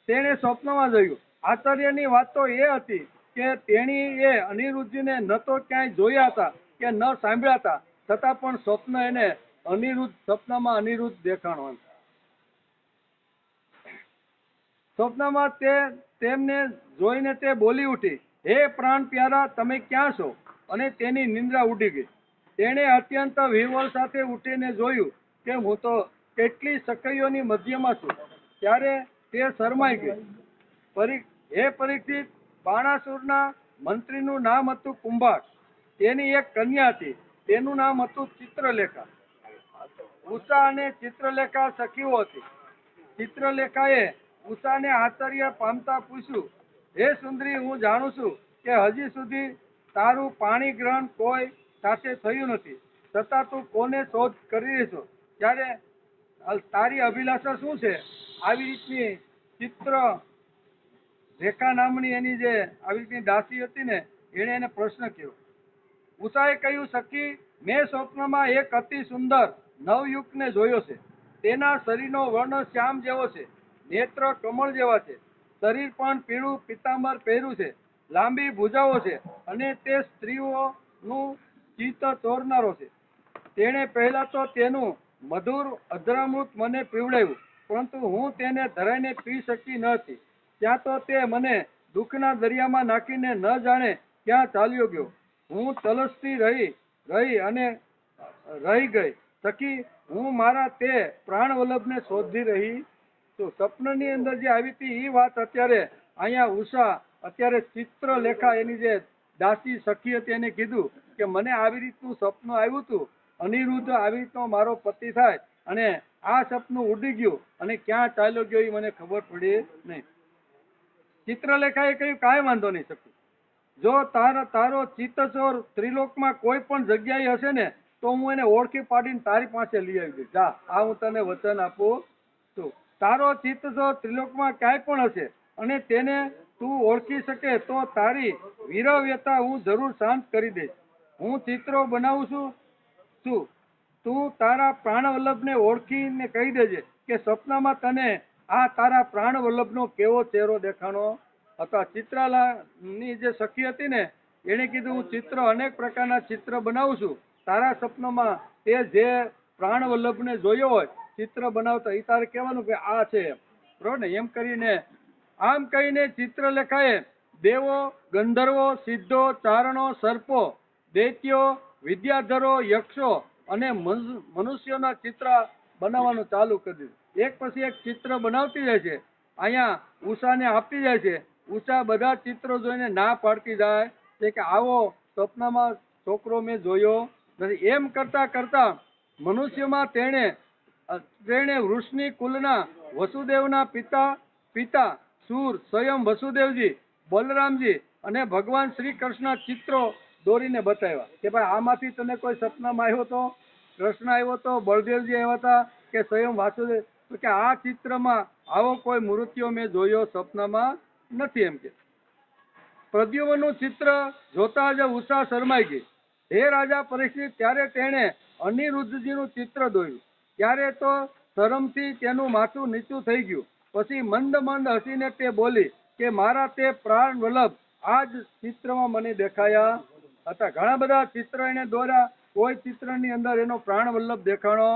Speaker 1: તેણે સ્વપ્નમાં જોયું. આશ્ચર્યની વાત તો એ હતી કે તેણી એ અનિરુદ્ધજીને ન તો ક્યાંય જોયા હતા કે ન સાંભળ્યા હતા, છતાં પણ સ્વપ્ન એને સપનામાં અનિરુદ્ધ દેખાણો. સ્વપ્નમાં તેમને જોઈને તે બોલી ઉઠી, હે પ્રાણ પ્યારા, તમે ક્યાં છો? અને તેની નિંદ્રા ઉડી ગઈ. તેણે અત્યંત વિહવલ સાથે ઉઠીને જોયું કે હું તો કેટલી સખીઓની મધ્યમાં છું. ત્યારે તે શરમાઈ ગઈ. હે પરીક્ષિત, બાણાસુરના મંત્રીનું નામ હતું કુંભાર. તેની એક કન્યા હતી, તેનું નામ હતું ચિત્રલેખા. ઉષા અને ચિત્રલેખા સખીઓ હતી. ચિત્રલેખાએ ઉષાને આશ્ચર્ય પામતા પૂછ્યું, હે સુંદરી, હું જાણું છું કે હજી સુધી તારું પાણી ગ્રહણ કોઈ સાથે થયું નથી, છતાં તું કોને શોધ કરી રહી છો? ત્યારે તારી અભિલાષા શું છે? આવી રીતની ચિત્ર રેખા નામની એની જે આવી રીતની દાસી હતી ને, એણે એને પ્રશ્ન કર્યો. ઉષાએ કહ્યું, સખી, મેં સ્વપ્નમાં એક અતિ સુંદર નવયુગને જોયો છે. તેના શરીરનો વર્ણ શ્યામ જેવો છે, નેત્ર કમળ જેવા છે, શરીર પણ પીળું પીતાંબર પહેર્યું છે, લાંબી ભુજાઓ છે અને તે સ્ત્રીઓનું ચિત્ત ચોરનારો છે. તેણે પહેલા તો તેનું મધુર અધરામૃત મને પીવડાવ્યું, પરંતુ હું તેને ધરાઈને પી શકી ન હતી. ત્યાં તો તે મને દુઃખના દરિયામાં નાખીને ન જાણે ક્યાં ચાલ્યો ગયો. હું તલસતી રહી ગઈ. સખી, હું મારા તે પ્રાણવલ્લભને શોધી રહી છું. સપનની અંદર જે આવી હતી એ વાત અત્યારે અહીંયા ઉષા અત્યારે ચિત્રલેખા એની જે દાસી સખી હતી એને કીધું કે મને આવી રીતનું સપનું આવ્યું હતું, અનિરુદ્ધ આવી રીતનો મારો પતિ થાય અને આ સપનું ઉડી ગયું અને ક્યાં ચાલ્યો ગયો એ મને ખબર પડી નહીં. ચિત્રલેખાએ કહ્યું, કાંઈ વાંધો નહીં સખી, જો તારો ચિત્તચોર ત્રિલોકમાં કોઈ પણ જગ્યાએ હશે ને તો હું એને ઓળખી પાડીને તારી પાસે લઈ આવી દઈશ. જા, આ હું તને વચન આપું છું. તારો ચિત્તચોર ત્રિલોકમાં ક્યાંય પણ હશે અને તેને તું ઓળખી શકે તો તારી વીરવ્યતા હું જરૂર શાંત કરી દઈશ. હું ચિત્રો બનાવું છું. તું તારા પ્રાણવલ્લભને ઓળખીને કહી દેજે કે સપનામાં તને આ તારા પ્રાણવલ્લભનો કેવો ચહેરો દેખાણો હતો. ચિત્રાલાની જે સખી હતી ને, એણે કીધું, હું ચિત્ર અનેક પ્રકારના ચિત્ર બનાવું છું. તારા સપનામાં તે જે પ્રાણવલ્લભને જોયો હોય ચિત્ર બનાવતા, એ તારે કહેવાનું કે આ છે, બરોબર ને? એમ કરીને આમ કહીને ચિત્રલેખાએ દેવો, ગંધર્વો, સિદ્ધો, ચારણો, સર્પો, દૈત્યો, વિદ્યાધરો, યક્ષો અને મનુષ્યોના ચિત્ર બનાવવાનું ચાલુ કરી દીધું. એક પછી એક ચિત્ર બનાવતી જાય છે. અહીંયા ઉષાને આપતી જાય છે. ઉષા બધા ચિત્રો જોઈને ના પાડતી જાય છે કે આવો સપનામાં છોકરો મેં જોયો નથી. એમ કરતા કરતા મનુષ્યમાં તેણે વૃષ્ણિ કુલના વસુદેવના પિતા સૂર, સ્વયં વસુદેવજી, બલરામજી અને ભગવાન શ્રી કૃષ્ણ ચિત્રો દોરીને બતાવ્યા કે ભાઈ આમાંથી તને કોઈ સપનામાં આવ્યો તો? કૃષ્ણ આવ્યો તો, બળદેવજી આવ્યા હતા કે સ્વયં વાસુદેવ? તો કે આ ચિત્રમાં આવો કોઈ મૂર્તિઓ મેં જોયો સપનામાં નથી. એમ કે પ્રદ્યુમ્નનું ચિત્ર જોતા જ ઉષા શરમાઈ ગઈ. હે રાજા પરીક્ષિત, ત્યારે તેણે અનિરુદ્ધજીનું ચિત્ર દોર્યું. ત્યારે તો શરમથી તેનું માથું નીચું થઈ ગયું. પછી મંદ હસીને તે બોલી કે મારા તે પ્રાણ વલ્લભ આ જ ચિત્રમાં મને દેખાયા હતા. ઘણા બધા ચિત્ર એને દોર્યા, કોઈ ચિત્રની અંદર એનો પ્રાણ વલ્લભ દેખાણો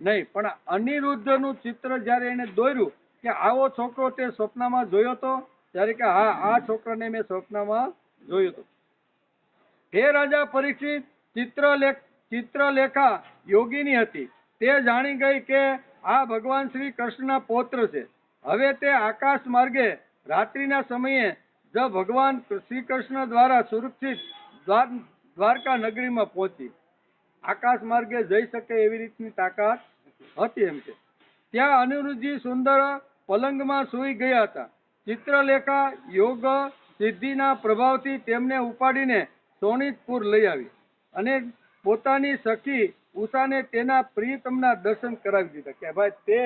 Speaker 1: નહીં. પણ અનિરુદ્ધનું ચિત્ર જ્યારે એને દોર્યું કે આવો છોકરો તે સ્વપ્નમાં જોયો તો, ત્યારે કે હા, આ છોકરાને મેં સ્વપ્નમાં જોયું હતું. હે રાજા પરીક્ષિત, ચિત્રલેખા યોગીની હતી. તે જાણી ગઈ કે આ ભગવાન શ્રી કૃષ્ણના પૌત્ર છે. હવે તે આકાશ માર્ગે રાત્રિના સમયે જ ભગવાન શ્રી કૃષ્ણ દ્વારા સુરક્ષિત દ્વારકા નગરીમાં પહોંચી. આકાશ માર્ગે જઈ શકે એવી રીતની તાકાત હતી. એમ કે ત્યાં અનિરુદ્ધજી સુંદર પલંગમાં સૂઈ ગયા હતા. ચિત્રલેખા યોગ સિદ્ધિના પ્રભાવથી તેમને ઉપાડીને સોનિતપુર લઈ આવી અને પોતાની સખી ઉષાને તેના પ્રિયતમના દર્શન કરાવી દીધા કે ભાઈ તે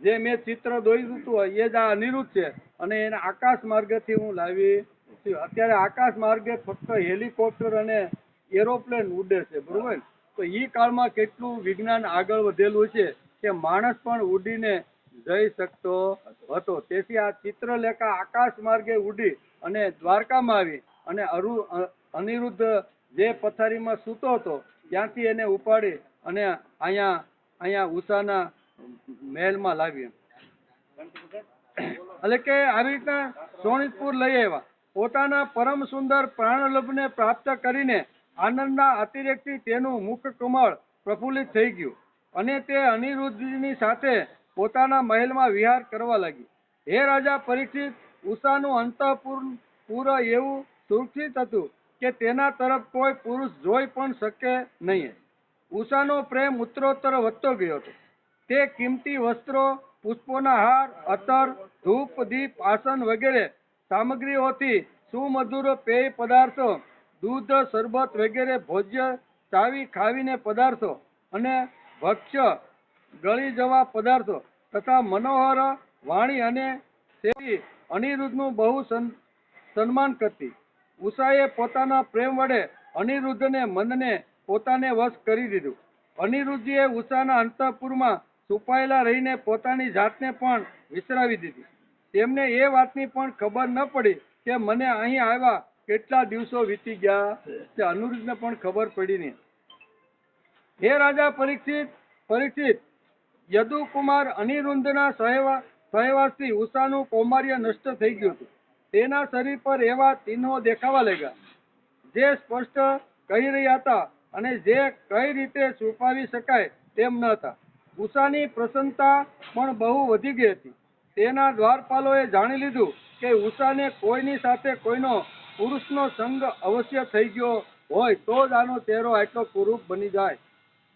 Speaker 1: જે મેં ચિત્ર દોર્યું હતું એ જ આ અનિરુદ્ધ છે અને એના આકાશ માર્ગથી હું લાવી છું. અત્યારે આકાશ માર્ગે ફક્ત હેલિકોપ્ટર અને એરોપ્લેન ઉડે છે, બરોબર. તો એ કાળમાં કેટલું વિજ્ઞાન આગળ વધેલું છે કે માણસ પણ ઉડીને જઈ શકતો હતો. તેથી આ ચિત્રલેખા આકાશ માર્ગે ઉડી અને દ્વારકામાં આવી અને અનિરુદ્ધ જે પથારીમાં સૂતો હતો ત્યાંથી એને ઉપાડી અને અહીંયા ઉષાના મહેલમાં લાવી. એટલે કે આવી રીતના સોનિતપુર લઈ આવ્યા. પોતાના પરમ સુંદર પ્રાણલભને પ્રાપ્ત કરીને આનંદના અતિરેકથી તેનું મુખ કમળ પ્રફુલ્લિત થઈ ગયું અને તે અનિરુદ્ધની સાથે પોતાના મહેલમાં વિહાર કરવા લાગી. હે રાજા પરીક્ષિત, ઉષાનું અંતઃપુર એવું સુરક્ષિત હતું કે તેના તરફ કોઈ પુરુષ જોઈ પણ શકે નહીં. ઉષાનો પ્રેમ ઉત્તરોત્તર વધતો ગયો હતો. તે કિંમતી વસ્ત્રો, પુષ્પોના હાર, અત્તર, ધૂપ, દીપ, આસન વગેરે સામગ્રીઓથી સુમધુર પેય પદાર્થો, દૂધ, શરબત વગેરે ભોજ્ય ચાવી ખાવીને પદાર્થો અને ભક્ષ્ય ગળી જવા પદાર્થો તથા મનોહર વાણી અને સેવી અનિરુદ્ધનું બહુ સન્માન કરતી. ઉષાએ પોતાના પ્રેમ વડે અનિરુદ્ધને મનને પોતાને વશ કરી દીધું. અનિરુદ્ધજીએ ઉષાના અંતઃપુરમાં છુપાયેલા રહીને પોતાની જાતને પણ વિસરાવી દીધી. તેમને એ વાતની પણ ખબર ન પડી કે મને અહીં આવ્યા કેટલા દિવસો વીતી ગયા તે અનિરુદ્ધને પણ ખબર પડી નહીં. હે રાજા પરીક્ષિત, યદુકુમાર અનિરુદ્ધના સહવાસથી ઉષાનું કૌમાર્ય નષ્ટ થઈ ગયું હતું. તેના શરીર પર એવા ચિહ્નો દેખાવા લાગ્યા જે સ્પષ્ટ કહી રહ્યા હતા અને જે કઈ રીતે છુપાવી શકાય તેમ ન હતા. ઉષાની પ્રસન્નતા પણ બહુ વધી ગઈ હતી. તેના દ્વારપાલોએ જાણી લીધું કે ઉષાને કોઈની સાથે કોઈનો પુરુષનો સંગ અવશ્ય થઈ ગયો હોય તો જ આનો ચહેરો આટલો કુરૂપ બની જાય.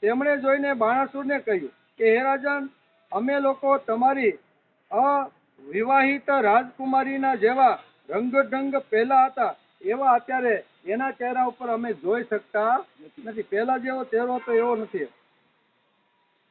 Speaker 1: તેમણે જોઈને બાણાસુરને કહ્યું કે હે રાજન, અમે લોકો તમારી અવિવાહિત રાજકુમારીના જેવા રંગઢંગ પહેલા હતા એવા અત્યારે એના ચહેરા ઉપર અમે જોઈ શકતા નથી. પહેલા જેવો ચહેરો હતો એવો નથી.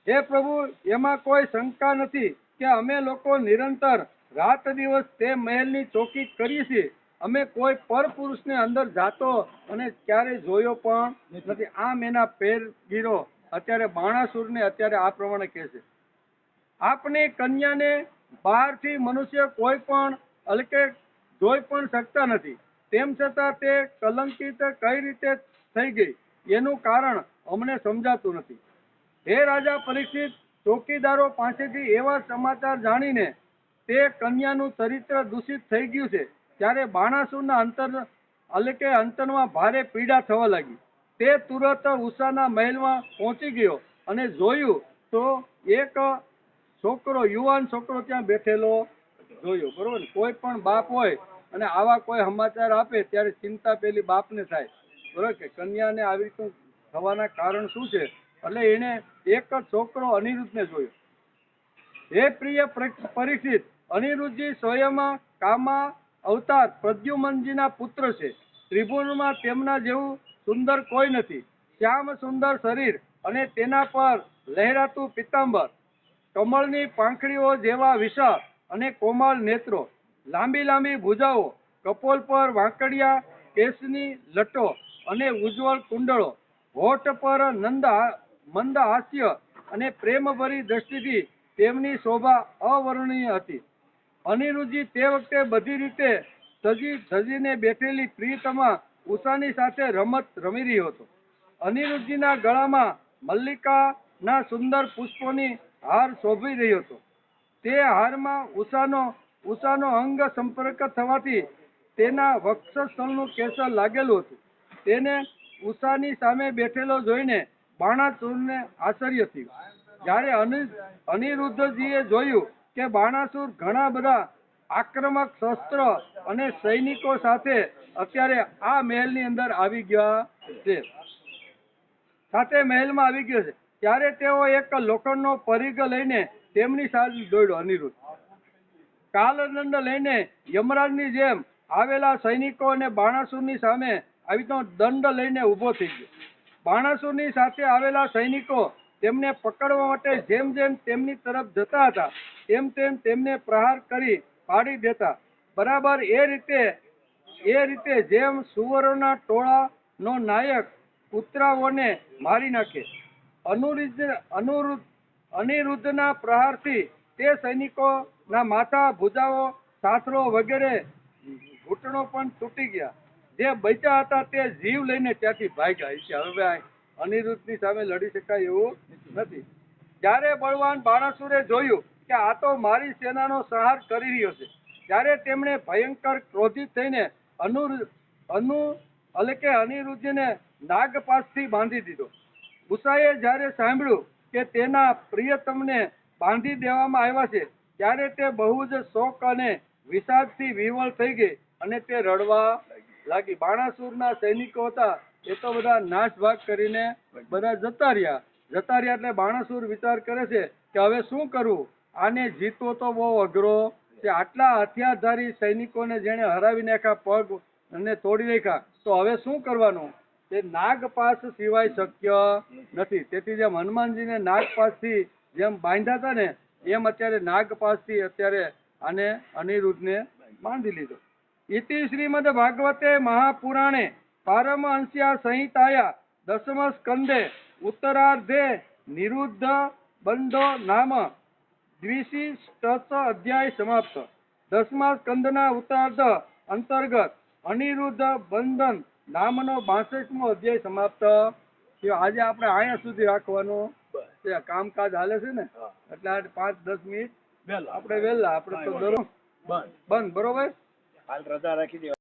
Speaker 1: હે પ્રભુ, એમાં કોઈ શંકા નથી કે અમે લોકો નિરંતર રાત દિવસ તે મહેલની ચોકી કરીએ છીએ. અમે કોઈ પરપુરુષને અંદર જાતો અને ક્યારે જોયો પણ નથી. આમ એના પેરગીરો અત્યારે બાણાસુરને અત્યારે આ પ્રમાણે કહે છે, આપની કન્યાને બહારથી મનુષ્ય કોઈ પણ હલકે જોઈ પણ શકતા નથી. તેમ છતાં તે કલંકિત કઈ રીતે થઈ ગઈ એનું કારણ અમને સમજાતું નથી. હે રાજા પરીક્ષિત, ચોકીદારો પાસેથી એવા સમાચાર જાણીને તે કન્યાનું ચરિત્ર દૂષિત થઈ ગયું છે ત્યારે બાણાસુરના અંતરમાં ભારે પીડા થવા લાગી. તે તુરત ઉષાના મહેલમાં પહોંચી ગયો અને જોયું તો એક છોકરો, યુવાન છોકરો ત્યાં બેઠેલો જોયો. બરોબર. કોઈ પણ બાપ હોય અને આવા કોઈ સમાચાર આપે ત્યારે ચિંતા પેલી બાપને થાય, બરોબર, કે કન્યાને આવી રીતનું થવાના કારણ શું છે. એટલે એને એક જ છોકરો અનિરુદ્ધને જોયો. હે પ્રિય પરીક્ષિત, અનિરુદ્ધજી સ્વયં કામા અવતાર પ્રદ્યુમનજીના પુત્ર છે. ત્રિભુવનમાં તેમના જેવું સુંદર કોઈ નથી. શ્યામ સુંદર શરીર અને તેના પર લહેરાતું પિત્તાંબર, કમળની પાંખડીઓ જેવા વિશાળ અને કોમળ નેત્રો, લાંબી લાંબી ભુજાઓ, કપોલ પર વાંકડિયા કેશની લટો અને ઉજ્જવળ કુંડળો, હોઠ પર મંદ હાસ્ય અને પ્રેમભરી દ્રષ્ટિથી તેમની શોભા અવર્ણનીય હતી. અનિરુદ્ધજી તે વખતે બધી રીતે સજી ધજીને બેઠેલી પ્રિયતમા ઉષાની સાથે રમત રમી રહ્યો હતો. અનિરુદ્ધજીના ગળામાં મલ્લિકાના સુંદર પુષ્પોની હાર શોભી રહ્યો હતો. તે હારમાં ઉષાનો અંગ સંપર્ક થવાથી તેના વક્ષસ્થળનું કેસર લાગેલું હતું. તેને ઉષાની સામે બેઠેલો જોઈને બાણાસુરને આશ્ચર્ય થયું. જ્યારે અનિરુદ્ધજીએ જોયું કે બાણાસુર ઘણા બધા આક્રમક શસ્ત્ર અને સૈનિકો સાથે અત્યારે આ મહેલની અંદર આવી ગયા છે, ત્યારે તેઓ એક લોખંડનો પરિઘ લઈને તેમની સાથે દોડ્યો અનિરુદ્ધ. કાલદંડ લઈને યમરાજની જેમ આવેલા સૈનિકો અને બાણાસુરની સામે આવી તો દંડ લઈને ઊભો થઈ ગયો. બાણાસુરની સાથે આવેલા સૈનિકો તેમને પકડવા માટે જેમ જેમ તેમની તરફ જતા હતા તેમ તેમ તેમને પ્રહાર કરી પાડી દેતા. બરાબર એ રીતે જેમ સુવરોના ટોળાનો નાયક કૂતરાઓને મારી નાખે. અનિરુદ્ધના પ્રહારથી તે સૈનિકોના માથા, ભુજાઓ, સાથરો વગેરે ઘૂંટણો પણ તૂટી ગયા. જે બચ્યા હતા તે જીવ લઈને ત્યાંથી ભાગ્યા. હવે અનિરુદ્ધની સામે લડી શકાય એવું નથી. જ્યારે બળવાન બાણાસુરે જોયું કે આ તો મારી સેનાનો સંહાર કરી રહ્યો છે, ત્યારે તેમણે ભયંકર ક્રોધિત થઈને અનિરુદ્ધને નાગપાશથી બાંધી દીધો. ઉષાએ જ્યારે સાંભળ્યું કે તેના પ્રિયતમને બાંધી દેવામાં આવ્યા છે, ત્યારે તે બહુ જ શોક અને વિષાદથી વિવળ થઈ ગઈ અને તે રડવા લાગી. બાણાસુરના સૈનિકો હતા એ તો બધા નાશભાગ કરીને બધા જતા રહ્યા એટલે બાણાસુર વિચાર કરે છે કે હવે શું કરવું, આને જીતવો તો બહુ અઘરો છે. આટલા હથિયારધારી સૈનિકોને જેણે હરાવી નાખ્યા, પગ અને તોડી નાખ્યા, તો હવે શું કરવાનું? તે નાગપાશ સિવાય શક્ય નથી. તેથી જેમ હનુમાનજીને નાગપાશથી જેમ બાંધ્યા હતા ને, એમ અત્યારે નાગપાશથી અત્યારે આને અનિરુદ્ધને બાંધી લીધો. ઇતિ શ્રીમદ ભાગવતે મહાપુરાણે પારમહંસ્યા સંહિતાયા દશમ સ્કંદે ઉત્તરાર્ધે નિરુદ્ધ બંધો નામ દ્વિશિષ્ટ અધ્યાય સમાપ્ત. 10મા સ્કંદના ઉત્તરાર્ધ અંતર્ગત અનિરુદ્ધ બંધન નામનો 62મો અધ્યાય સમાપ્ત થયો. આજે આપણે અહીંયા સુધી રાખવાનું છે. કામકાજ હાલે છે ને, એટલે 5-10 મિનિટ આપણે વહેલા, આપણે તો બંધ. બરોબર, હાલ રજા રાખી દેવા.